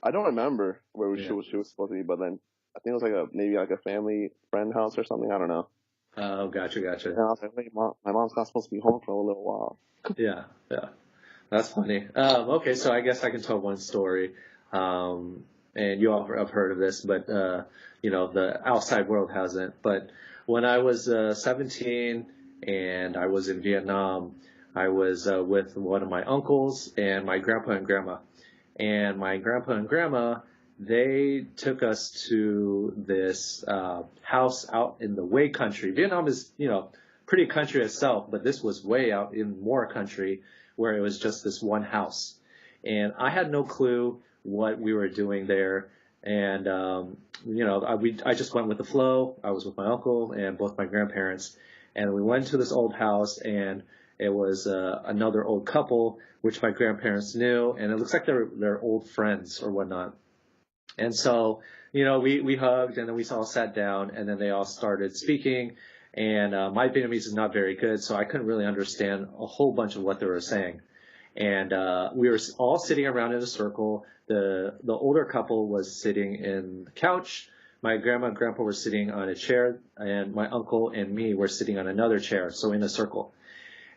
[SPEAKER 3] I don't remember where she was supposed to be, but then I think it was maybe a family friend house or something. I don't know.
[SPEAKER 1] Oh, gotcha.
[SPEAKER 3] And I was like, wait, Mom, my mom's not supposed to be home for a little while.
[SPEAKER 1] Yeah. That's funny. Okay, so I guess I can tell one story. And you all have heard of this, but, the outside world hasn't. But when I was 17 and I was in Vietnam, I was with one of my uncles and my grandpa and grandma. And my grandpa and grandma, they took us to this house out in the way country. Vietnam is, pretty country itself, but this was way out in more country where it was just this one house. And I had no clue what we were doing there. And, I just went with the flow. I was with my uncle and both my grandparents. And we went to this old house, and it was another old couple, which my grandparents knew. And it looks like they're old friends or whatnot. And so, we hugged, and then we all sat down, and then they all started speaking. And my Vietnamese is not very good, so I couldn't really understand a whole bunch of what they were saying. And we were all sitting around in a circle. The older couple was sitting in the couch. My grandma and grandpa were sitting on a chair, and my uncle and me were sitting on another chair, so in a circle.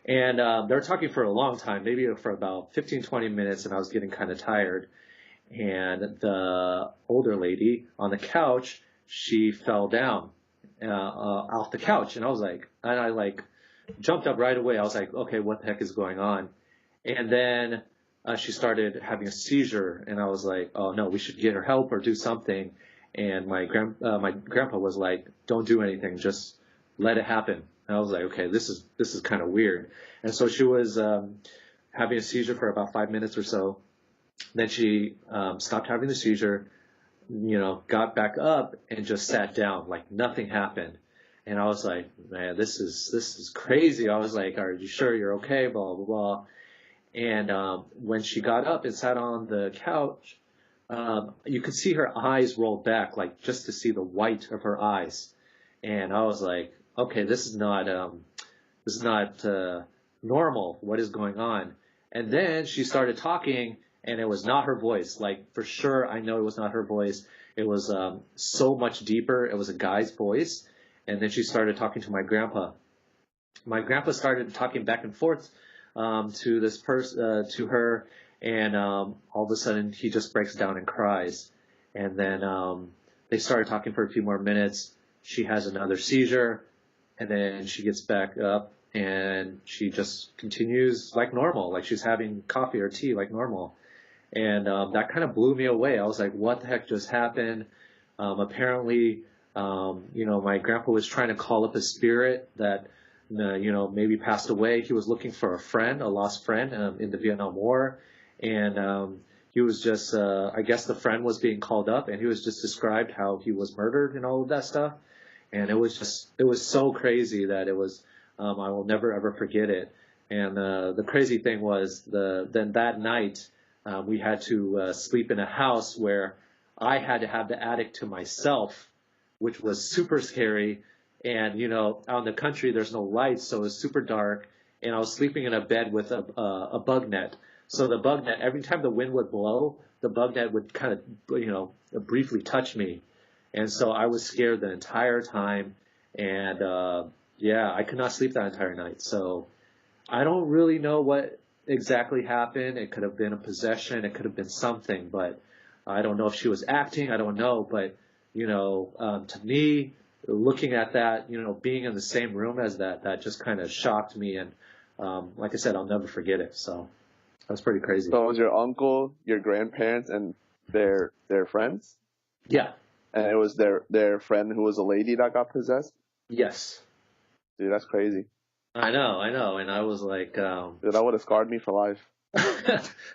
[SPEAKER 1] And they were talking for a long time, maybe for about 15, 20 minutes, and I was getting kind of tired. And the older lady on the couch, she fell down off the couch, and I jumped up right away. I was like, okay, what the heck is going on? And then she started having a seizure, and I was like, oh no, we should get her help or do something. And my grandpa was like, don't do anything, just let it happen. And I was like, okay, this is kind of weird. And so she was having a seizure for about 5 minutes or so. Then she stopped having the seizure, got back up and just sat down like nothing happened. And I was like, man, this is crazy. I was like, are you sure you're okay? Blah, blah, blah. And when she got up and sat on the couch, you could see her eyes roll back, like just to see the white of her eyes. And I was like, okay, this is not normal. What is going on? And then she started talking, and it was not her voice. Like, for sure, I know it was not her voice. It was so much deeper. It was a guy's voice. And then she started talking to my grandpa. My grandpa started talking back and forth to this person, to her, and all of a sudden he just breaks down and cries. And then they started talking for a few more minutes. She has another seizure, and then she gets back up, and she just continues like normal, like she's having coffee or tea like normal. And that kind of blew me away. I was like, what the heck just happened? Apparently, my grandpa was trying to call up a spirit that, maybe passed away. He was looking for a friend, a lost friend in the Vietnam War. And he was just, I guess the friend was being called up, and he was just described how he was murdered and all of that stuff. And it was so crazy that it was, I will never ever forget it. And the crazy thing was then that night, we had to sleep in a house where I had to have the attic to myself, which was super scary. And, out in the country, there's no lights, so it was super dark. And I was sleeping in a bed with a bug net. So the bug net, every time the wind would blow, the bug net would kind of, briefly touch me. And so I was scared the entire time. And, I could not sleep that entire night. So I don't really know what exactly happened. It could have been a possession. It could have been something, but I don't know if she was acting. I don't know. But, to me, looking at that, being in the same room as that just kind of shocked me. And, like I said, I'll never forget it. So, That's pretty crazy.
[SPEAKER 3] So it was your uncle, your grandparents, and their friends?
[SPEAKER 1] Yeah.
[SPEAKER 3] And it was their friend who was a lady that got possessed?
[SPEAKER 1] Yes.
[SPEAKER 3] Dude, that's crazy.
[SPEAKER 1] I know. And I was like,
[SPEAKER 3] dude, that would have scarred me for life.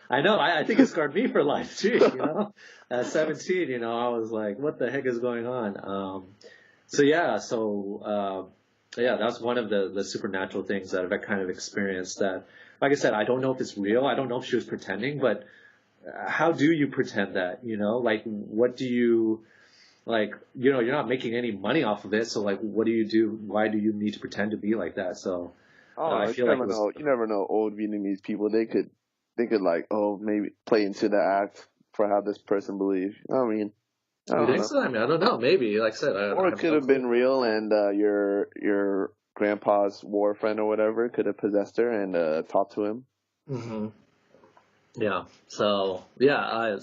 [SPEAKER 1] I know. I think it scarred me for life too. You know, at 17, you know, I was like, "What the heck is going on?" That's one of the supernatural things that I've kind of experienced. That, like I said, I don't know if it's real. I don't know if she was pretending, but how do you pretend that? You know, like what do you like? You know, you're not making any money off of it, so like, what do you do? Why do you need to pretend to be like that? So. I feel like
[SPEAKER 3] you never know old Vietnamese people. They could like, maybe play into the act for how this person believes. I mean,
[SPEAKER 1] I think so? I mean, I don't know. Maybe, like I said,
[SPEAKER 3] or it could have been real, and your grandpa's war friend or whatever could have possessed her and talked to him.
[SPEAKER 1] Mm-hmm. Yeah. So yeah.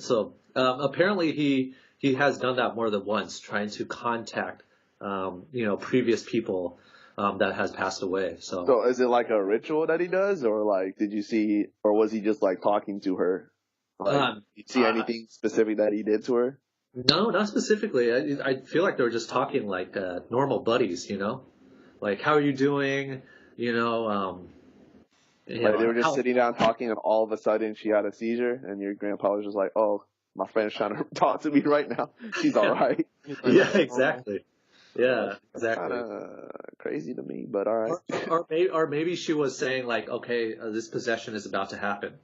[SPEAKER 1] Apparently he has done that more than once, trying to contact previous people that has passed away.
[SPEAKER 3] So is it like a ritual that he does, or like did you see, or was he just like talking to her? Like, did you see anything specific that he did to her?
[SPEAKER 1] No, not specifically. I feel like they were just talking like normal buddies, you know, like how are you doing,
[SPEAKER 3] like they were just sitting down talking, and all of a sudden she had a seizure, and your grandpa was just like, "Oh, my friend's trying to talk to me right now. She's all right."
[SPEAKER 1] Yeah, exactly. Yeah, exactly.
[SPEAKER 3] Kind of crazy to me, but all right.
[SPEAKER 1] Or maybe she was saying like, okay, this possession is about to happen,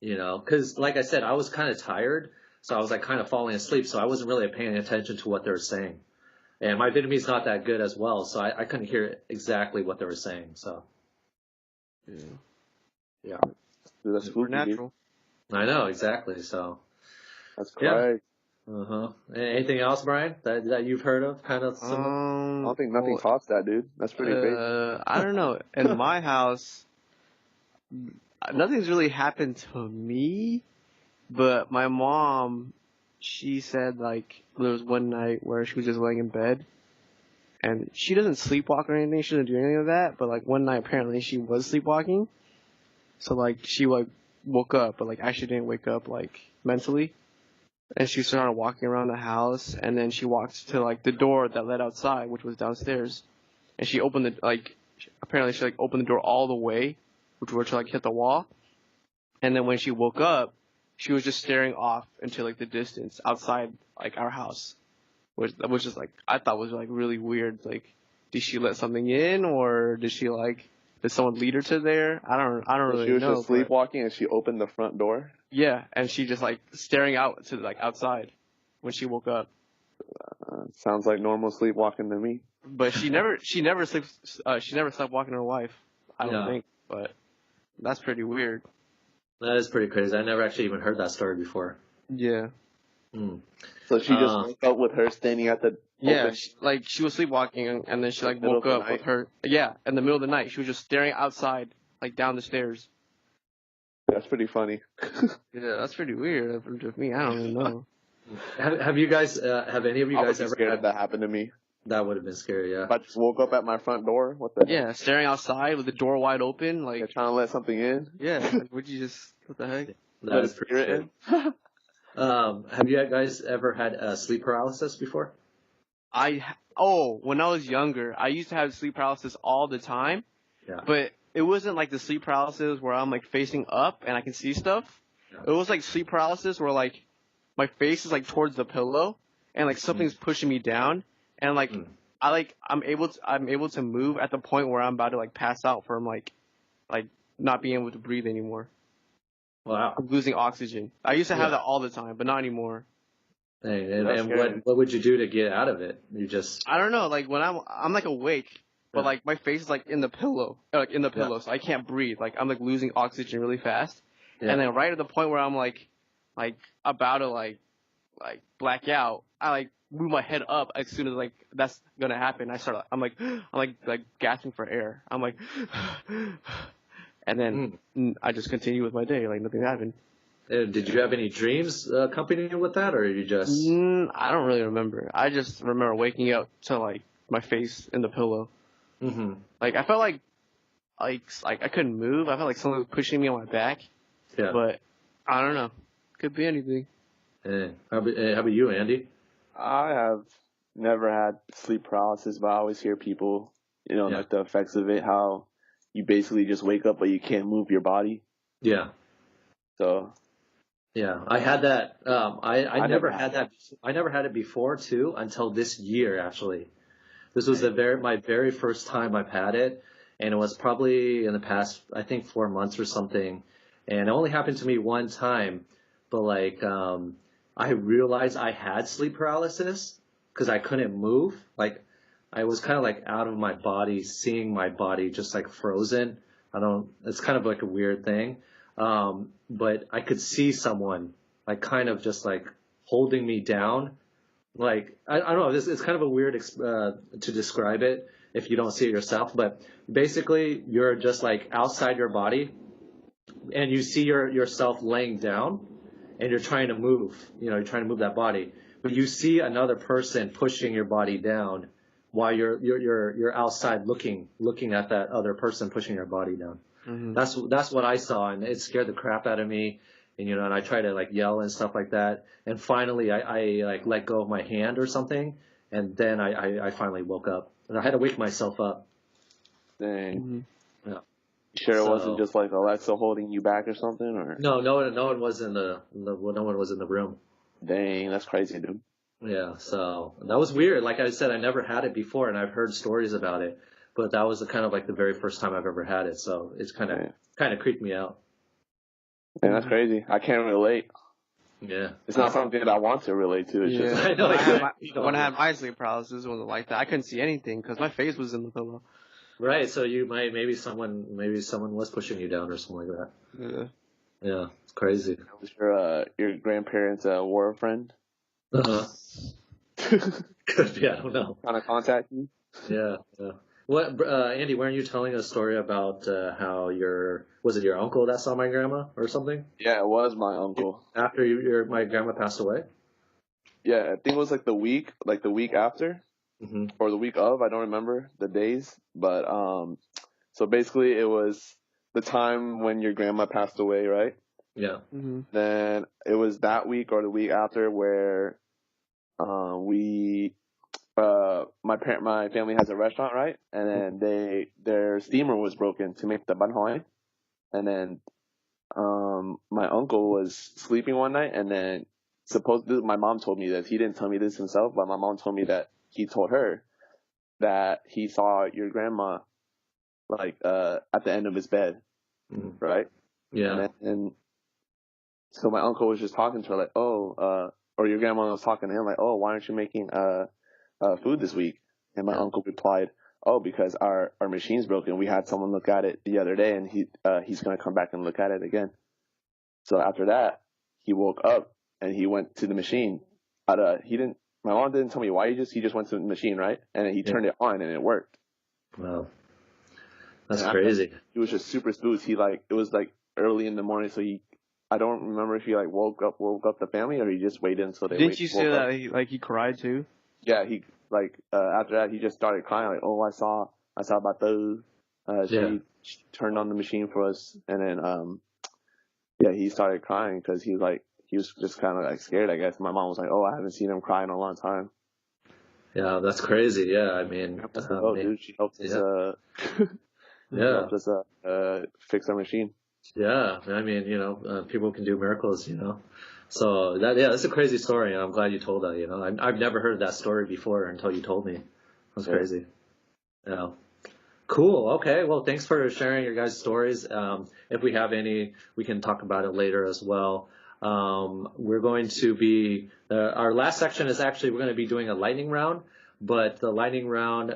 [SPEAKER 1] you know, because like I said, I was kind of tired, so I was like kind of falling asleep, so I wasn't really paying attention to what they were saying, and my Vietnamese is not that good as well, so I couldn't hear exactly what they were saying. So, yeah,
[SPEAKER 3] dude, that's
[SPEAKER 2] supernatural.
[SPEAKER 1] I know exactly. So,
[SPEAKER 3] that's great.
[SPEAKER 1] Anything else, Bryan, that you've heard of? Kind of similar?
[SPEAKER 3] I don't think nothing tops that, dude. That's pretty crazy.
[SPEAKER 2] I don't know. In my house, nothing's really happened to me, but my mom, she said like there was one night where she was just laying in bed, and she doesn't sleepwalk or anything. She doesn't do anything of that. But like one night, apparently she was sleepwalking, so like she like woke up, but like actually didn't wake up like mentally. And she started walking around the house, and then she walked to like the door that led outside, which was downstairs. And she opened apparently she like opened the door all the way, which were to like hit the wall. And then when she woke up, she was just staring off into like the distance outside like our house, which is like I thought was like really weird. Like, did she let something in, or did someone lead her to there? I don't really know.
[SPEAKER 3] She was just sleepwalking, and she opened the front door.
[SPEAKER 2] Yeah, and she just like staring out to like outside when she woke up.
[SPEAKER 3] Sounds like normal sleepwalking to me.
[SPEAKER 2] But she never slept walking her life. I don't think. But that's pretty weird.
[SPEAKER 1] That is pretty crazy. I never actually even heard that story before.
[SPEAKER 2] Yeah.
[SPEAKER 3] So she just woke up with her standing at the.
[SPEAKER 2] Yeah, she was sleepwalking, and then she like woke up with her. Yeah, in the middle of the night, she was just staring outside, like down the stairs.
[SPEAKER 3] That's pretty funny.
[SPEAKER 2] Yeah, that's pretty weird for me. I don't really know.
[SPEAKER 1] Have you guys? Have any of you guys ever
[SPEAKER 3] scared had that happen to me?
[SPEAKER 1] That would have been scary. Yeah.
[SPEAKER 3] If I just woke up at my front door, what the?
[SPEAKER 2] Yeah, staring outside with the door wide open, like
[SPEAKER 3] trying to let something in.
[SPEAKER 2] Yeah, like, would you just what the heck?
[SPEAKER 1] That is pretty scary. Have you guys ever had sleep paralysis before?
[SPEAKER 2] When I was younger, I used to have sleep paralysis all the time.
[SPEAKER 1] Yeah.
[SPEAKER 2] But it wasn't like the sleep paralysis where I'm like facing up and I can see stuff. Yeah. It was like sleep paralysis where like my face is like towards the pillow and like something's pushing me down and like I'm able to move at the point where I'm about to like pass out from like not being able to breathe anymore.
[SPEAKER 1] Wow.
[SPEAKER 2] I'm losing oxygen. I used to have that all the time, but not anymore.
[SPEAKER 1] Dang, and what would you do to get out of it? You just
[SPEAKER 2] I don't know. Like when I'm like awake, but like my face is like in the pillow, so I can't breathe. Like I'm like losing oxygen really fast, and then right at the point where I'm like about to like black out, I like move my head up as soon as like that's gonna happen. I'm like gasping for air. I'm like, and then I just continue with my day like nothing happened.
[SPEAKER 1] Did you have any dreams accompanying with that, or you just?
[SPEAKER 2] I don't really remember. I just remember waking up to like my face in the pillow.
[SPEAKER 1] Mm-hmm.
[SPEAKER 2] Like I felt like I couldn't move. I felt like someone was pushing me on my back. Yeah. But I don't know. Could be anything.
[SPEAKER 1] How about you, Andy?
[SPEAKER 3] I have never had sleep paralysis, but I always hear people, like the effects of it, how you basically just wake up but you can't move your body.
[SPEAKER 1] Yeah.
[SPEAKER 3] So.
[SPEAKER 1] Yeah, I had that. I never had that. I never had it before too until this year actually. This was my very first time I've had it, and it was probably in the past, I think 4 months or something. And it only happened to me one time, but like I realized I had sleep paralysis because I couldn't move. Like I was kind of like out of my body, seeing my body just like frozen. It's kind of like a weird thing. But I could see someone like kind of just like holding me down. Like, I don't know, it's kind of a weird, to describe it if you don't see it yourself, but basically you're just like outside your body and you see yourself laying down and you're trying to move, you're trying to move that body, but you see another person pushing your body down while you're outside looking at that other person pushing your body down. Mm-hmm. That's what I saw, and it scared the crap out of me. And and I tried to like yell and stuff like that. And finally, I like let go of my hand or something, and then I finally woke up. And I had to wake myself up.
[SPEAKER 3] Dang. Mm-hmm. Yeah. Sure, it wasn't just like Alexa holding you back or something, or
[SPEAKER 1] no one was in no one was in the room.
[SPEAKER 3] Dang, that's crazy, dude.
[SPEAKER 1] Yeah, so that was weird. Like I said, I never had it before, and I've heard stories about it, but that was kind of like the very first time I've ever had it. So it's kind of creeped me out.
[SPEAKER 3] Yeah, that's crazy. I can't relate.
[SPEAKER 1] Yeah.
[SPEAKER 3] It's not something that I want to relate to. It's just...
[SPEAKER 2] I know. When I had my sleep paralysis, it wasn't like that. I couldn't see anything because my face was in the pillow.
[SPEAKER 1] Right. So you maybe someone was pushing you down or something like that.
[SPEAKER 2] Yeah.
[SPEAKER 1] Yeah. It's crazy.
[SPEAKER 3] Was your grandparents' war friend?
[SPEAKER 1] Uh-huh. Could be. I don't know.
[SPEAKER 3] Trying to contact you?
[SPEAKER 1] Yeah. Yeah. What, Andy, weren't you telling a story about how was it your uncle that saw my grandma or something?
[SPEAKER 3] Yeah, it was my uncle.
[SPEAKER 1] After my grandma passed away?
[SPEAKER 3] Yeah, I think it was like the week after, mm-hmm. or the week of. I don't remember the days, but so basically it was the time when your grandma passed away, right?
[SPEAKER 1] Yeah.
[SPEAKER 3] Mm-hmm. Then it was that week or the week after where my family has a restaurant, right? And then their steamer was broken to make the banhoy. And then my uncle was sleeping one night, and then my mom told me this. He didn't tell me this himself, but my mom told me that he told her that he saw your grandma like at the end of his bed, right?
[SPEAKER 1] Yeah.
[SPEAKER 3] And so my uncle was just talking to her like, or your grandma was talking to him like, why aren't you making food this week? And my uncle replied, because our machine's broken. We had someone look at it the other day, and he's going to come back and look at it again. So after that, he woke up and he went to the machine. My mom didn't tell me why he just went to the machine, right? And then he turned it on and it worked.
[SPEAKER 1] Wow. That's crazy.
[SPEAKER 3] He was just super spooked. It was like early in the morning, so I don't remember if he like woke up the family or he just waited until they.
[SPEAKER 2] Didn't you say that he cried too?
[SPEAKER 3] Yeah, he after that he just started crying like, I saw about those. She turned on the machine for us, and then he started crying because he was just kind of like scared, I guess. My mom was like, I haven't seen him cry in a long time.
[SPEAKER 1] Yeah, that's crazy. Yeah, I mean,
[SPEAKER 3] dude, she helped us. Helped us fix our machine.
[SPEAKER 1] Yeah, I mean, people can do miracles, So that's a crazy story, and I'm glad you told that. I've never heard that story before until you told me. That's crazy. Yeah. Cool. Okay. Well, thanks for sharing your guys' stories. If we have any, we can talk about it later as well. We're going to be our last section is actually we're going to be doing a lightning round, but the lightning round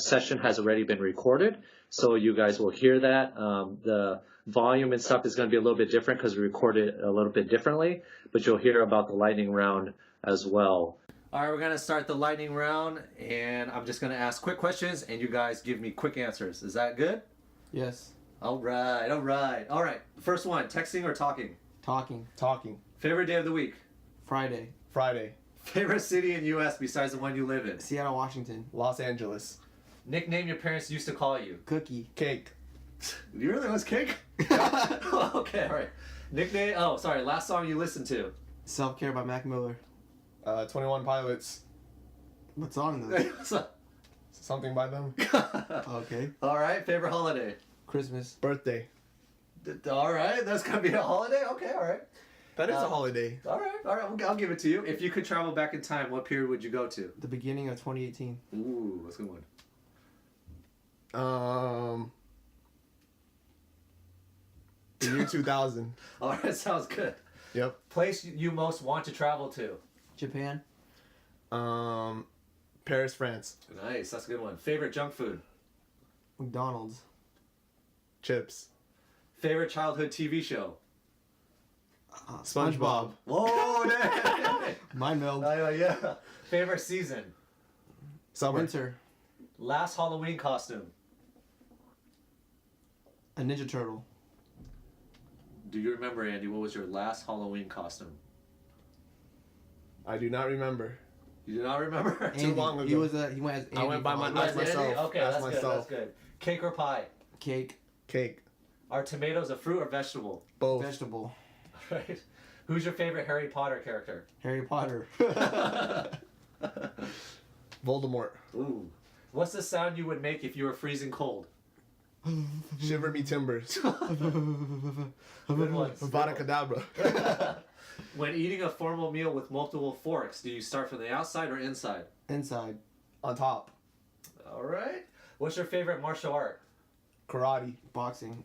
[SPEAKER 1] session has already been recorded, so you guys will hear that. The volume and stuff is going to be a little bit different because we recorded it a little bit differently, but you'll hear about the lightning round as well. All right, we're going to start the lightning round, and I'm just going to ask quick questions, and you guys give me quick answers. Is that good?
[SPEAKER 4] Yes.
[SPEAKER 1] All right. First one, texting or talking?
[SPEAKER 4] Talking.
[SPEAKER 1] Favorite day of the week?
[SPEAKER 4] Friday.
[SPEAKER 1] Favorite city in U.S. besides the one you live in?
[SPEAKER 4] Seattle, Washington.
[SPEAKER 5] Los Angeles.
[SPEAKER 1] Nickname your parents used to call you?
[SPEAKER 4] Cookie.
[SPEAKER 5] Cake.
[SPEAKER 1] You really was Cake? Okay, all right. Nickname. Oh, sorry. Last song you listened to.
[SPEAKER 4] Self Care by Mac Miller.
[SPEAKER 5] 21 Pilots.
[SPEAKER 4] What song though?
[SPEAKER 5] Something by them.
[SPEAKER 4] Okay.
[SPEAKER 1] All right. Favorite holiday.
[SPEAKER 4] Christmas.
[SPEAKER 5] Birthday.
[SPEAKER 1] All right. That's gonna be a holiday. Okay. All right.
[SPEAKER 5] That is a holiday.
[SPEAKER 1] All right. All right. I'll give it to you. If you could travel back in time, what period would you go to?
[SPEAKER 4] The beginning of 2018.
[SPEAKER 1] Ooh, that's a good one.
[SPEAKER 5] The year 2000.
[SPEAKER 1] All right. Sounds good.
[SPEAKER 5] Yep.
[SPEAKER 1] Place you most want to travel to.
[SPEAKER 4] Japan.
[SPEAKER 5] Paris, France.
[SPEAKER 1] Nice. That's a good one. Favorite junk food.
[SPEAKER 4] McDonald's.
[SPEAKER 5] Chips.
[SPEAKER 1] Favorite childhood TV show.
[SPEAKER 5] SpongeBob.
[SPEAKER 1] Whoa, dang.
[SPEAKER 4] Mind meld.
[SPEAKER 1] Yeah. Favorite season.
[SPEAKER 5] Summer.
[SPEAKER 4] Winter.
[SPEAKER 1] Last Halloween costume.
[SPEAKER 4] A Ninja Turtle.
[SPEAKER 1] Do you remember, Andy, what was your last Halloween costume?
[SPEAKER 5] I do not remember.
[SPEAKER 1] You do not remember?
[SPEAKER 5] Too long ago.
[SPEAKER 4] He went as Andy.
[SPEAKER 5] I went by my
[SPEAKER 1] As
[SPEAKER 5] myself.
[SPEAKER 1] Andy? Okay,
[SPEAKER 5] Ask
[SPEAKER 1] that's
[SPEAKER 5] myself.
[SPEAKER 1] good. That's good. Cake or pie?
[SPEAKER 4] Cake.
[SPEAKER 5] Cake.
[SPEAKER 1] Are tomatoes a fruit or vegetable?
[SPEAKER 5] Both.
[SPEAKER 4] Vegetable.
[SPEAKER 1] Right. Who's your favorite Harry Potter character?
[SPEAKER 4] Harry Potter.
[SPEAKER 5] Voldemort.
[SPEAKER 1] Ooh. What's the sound you would make if you were freezing cold?
[SPEAKER 5] Shiver me timbers.
[SPEAKER 1] Good ones.
[SPEAKER 5] Vada Kedavra.
[SPEAKER 1] When eating a formal meal with multiple forks, do you start from the outside or inside?
[SPEAKER 4] Inside.
[SPEAKER 5] On top.
[SPEAKER 1] All right. What's your favorite martial art?
[SPEAKER 5] Karate.
[SPEAKER 4] Boxing.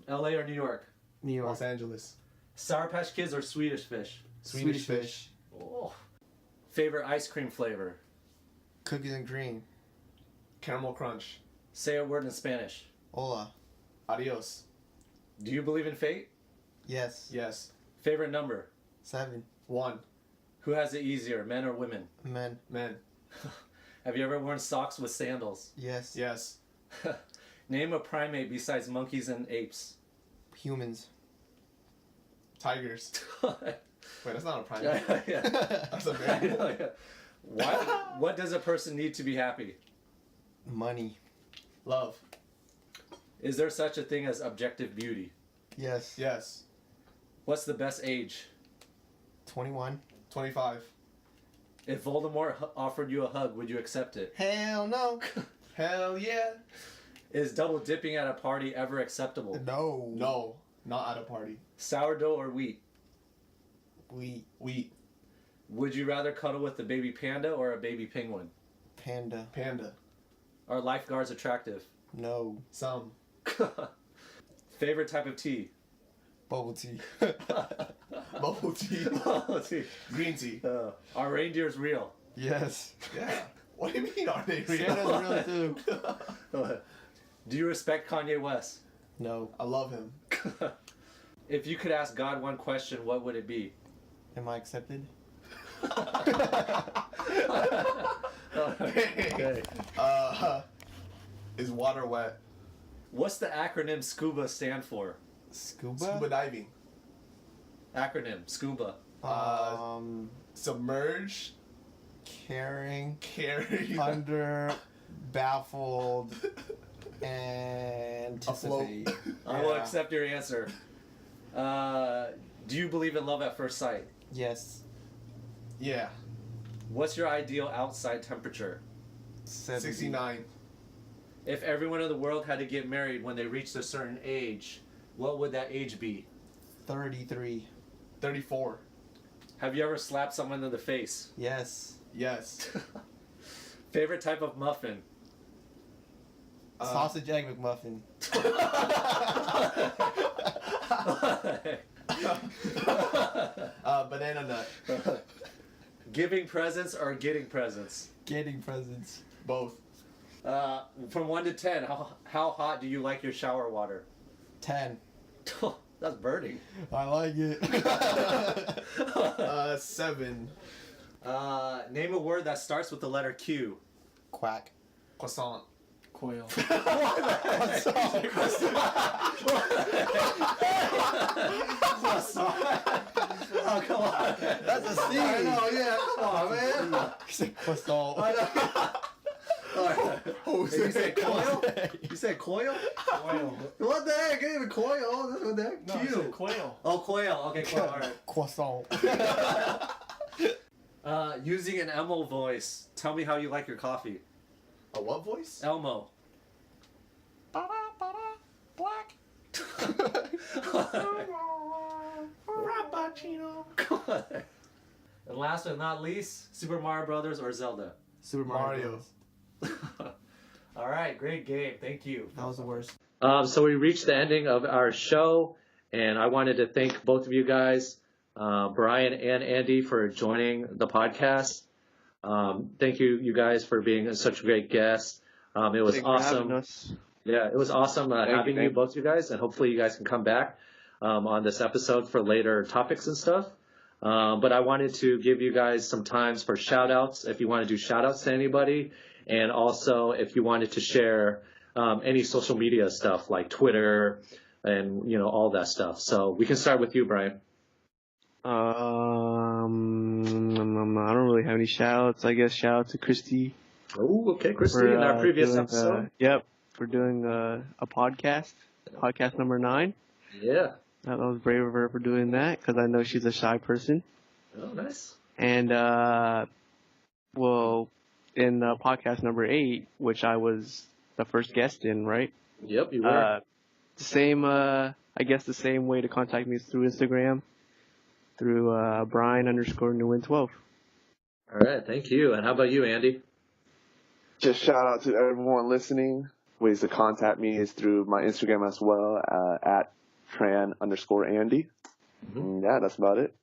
[SPEAKER 1] LA or New York?
[SPEAKER 4] New York.
[SPEAKER 5] Los Angeles.
[SPEAKER 1] Sour Patch Kids or Swedish Fish?
[SPEAKER 5] Swedish fish.
[SPEAKER 1] Oh. Favorite ice cream flavor?
[SPEAKER 4] Cookies and cream.
[SPEAKER 5] Caramel crunch.
[SPEAKER 1] Say a word in Spanish.
[SPEAKER 4] Hola.
[SPEAKER 5] Adios.
[SPEAKER 1] Do you believe in fate?
[SPEAKER 4] Yes.
[SPEAKER 5] Yes.
[SPEAKER 1] Favorite number?
[SPEAKER 4] 7.
[SPEAKER 5] 1.
[SPEAKER 1] Who has it easier, men or women?
[SPEAKER 4] Men.
[SPEAKER 5] Men.
[SPEAKER 1] Have you ever worn socks with sandals?
[SPEAKER 4] Yes.
[SPEAKER 5] Yes.
[SPEAKER 1] Name a primate besides monkeys and apes.
[SPEAKER 4] Humans.
[SPEAKER 5] Tigers.
[SPEAKER 1] Yeah.
[SPEAKER 5] Wait, that's not a primate.
[SPEAKER 1] Yeah.
[SPEAKER 5] That's a
[SPEAKER 1] I
[SPEAKER 5] man.
[SPEAKER 1] know, yeah. What does a person need to be happy?
[SPEAKER 4] Money.
[SPEAKER 5] Love.
[SPEAKER 1] Is there such a thing as objective beauty?
[SPEAKER 4] Yes.
[SPEAKER 5] Yes.
[SPEAKER 1] What's the best age?
[SPEAKER 4] 21.
[SPEAKER 5] 25.
[SPEAKER 1] If Voldemort offered you a hug, would you accept it?
[SPEAKER 4] Hell no.
[SPEAKER 5] Hell yeah.
[SPEAKER 1] Is double dipping at a party ever acceptable?
[SPEAKER 4] No.
[SPEAKER 5] No. Not at a party.
[SPEAKER 1] Sourdough or wheat?
[SPEAKER 5] Wheat.
[SPEAKER 1] Would you rather cuddle with a baby panda or a baby penguin?
[SPEAKER 4] Panda.
[SPEAKER 5] Panda.
[SPEAKER 1] Are lifeguards attractive?
[SPEAKER 4] No.
[SPEAKER 5] Some.
[SPEAKER 1] Favorite type of tea?
[SPEAKER 4] Bubble tea.
[SPEAKER 5] Bubble tea.
[SPEAKER 1] Bubble tea.
[SPEAKER 5] Green tea.
[SPEAKER 1] Are reindeers real?
[SPEAKER 4] Yes.
[SPEAKER 5] Yeah. What do you mean, are they real?
[SPEAKER 4] Santa's real too.
[SPEAKER 1] Do you respect Kanye West?
[SPEAKER 4] No.
[SPEAKER 5] I love him.
[SPEAKER 1] If you could ask God one question, what would it be?
[SPEAKER 4] Am I accepted?
[SPEAKER 1] Okay.
[SPEAKER 5] Is water wet?
[SPEAKER 1] What's the acronym SCUBA stand for?
[SPEAKER 5] Scuba diving.
[SPEAKER 1] Acronym SCUBA.
[SPEAKER 5] Submerge.
[SPEAKER 4] Caring.
[SPEAKER 5] Carry.
[SPEAKER 4] Under. Baffled. And
[SPEAKER 5] Afloat.
[SPEAKER 4] anticipate.
[SPEAKER 1] I will accept your answer. Do you believe in love at first sight?
[SPEAKER 4] Yes.
[SPEAKER 5] Yeah.
[SPEAKER 1] What's your ideal outside temperature?
[SPEAKER 4] 70.
[SPEAKER 5] 69.
[SPEAKER 1] If everyone in the world had to get married when they reached a certain age, what would that age be?
[SPEAKER 4] 33.
[SPEAKER 5] 34.
[SPEAKER 1] Have you ever slapped someone in the face?
[SPEAKER 4] Yes.
[SPEAKER 5] Yes.
[SPEAKER 1] Favorite type of muffin?
[SPEAKER 4] Sausage egg McMuffin.
[SPEAKER 5] Banana nut.
[SPEAKER 1] Giving presents or getting presents?
[SPEAKER 4] Getting presents.
[SPEAKER 5] Both.
[SPEAKER 1] From 1 to 10, how hot do you like your shower water?
[SPEAKER 4] 10.
[SPEAKER 1] That's burning.
[SPEAKER 4] I like it.
[SPEAKER 5] 7.
[SPEAKER 1] Name a word that starts with the letter Q.
[SPEAKER 4] Quack.
[SPEAKER 5] Croissant.
[SPEAKER 4] Quail.
[SPEAKER 1] Oh, come on.
[SPEAKER 4] That's a C.
[SPEAKER 1] I know, yeah, come on, man.
[SPEAKER 4] He said croissant.
[SPEAKER 1] Hey, you said coil? You said coil?
[SPEAKER 4] Quail.
[SPEAKER 1] What the heck? Ain't even coil. What the heck?
[SPEAKER 4] No, I said quail.
[SPEAKER 1] Oh, quail. Okay, quail. All right.
[SPEAKER 4] Croissant.
[SPEAKER 1] Using an Elmo voice, tell me how you like your coffee.
[SPEAKER 5] A what voice?
[SPEAKER 1] Elmo.
[SPEAKER 5] Black. Rappuccino.
[SPEAKER 1] And last but not least, Super Mario Brothers or Zelda?
[SPEAKER 4] Super Mario.
[SPEAKER 1] All right, great game. Thank you.
[SPEAKER 4] That was the worst.
[SPEAKER 1] So we reached the ending of our show, and I wanted to thank both of you guys, Bryan and Andy, for joining the podcast. Thank you guys, for being such great guests. It was awesome. Yeah, it was awesome having you both, you guys, and hopefully you guys can come back on this episode for later topics and stuff. But I wanted to give you guys some times for shout-outs, if you want to do shout-outs to anybody, and also if you wanted to share any social media stuff like Twitter and, all that stuff. So we can start with you, Bryan.
[SPEAKER 2] I don't really have any shout-outs. I guess shout-out to Christy.
[SPEAKER 1] Oh, okay, Christy, in our previous episode.
[SPEAKER 2] Yep, we're doing a podcast number 9.
[SPEAKER 1] Yeah.
[SPEAKER 2] That was brave of her for doing that, because I know she's a shy person.
[SPEAKER 1] Oh, nice.
[SPEAKER 2] And, in podcast number 8, which I was the first guest in, right?
[SPEAKER 1] Yep, you were.
[SPEAKER 2] The same way to contact me is through Instagram, through Bryan_Nguyen12.
[SPEAKER 1] All right, thank you. And how about you, Andy?
[SPEAKER 3] Just shout out to everyone listening. Ways to contact me is through my Instagram as well, at Tran_Andy. Mm-hmm. Yeah, that's about it.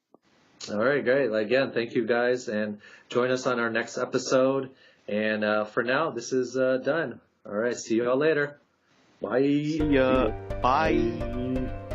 [SPEAKER 1] All right, great. Again, thank you guys, and join us on our next episode. And for now, this is done. All right, see you all later. Bye.
[SPEAKER 2] See ya. Bye.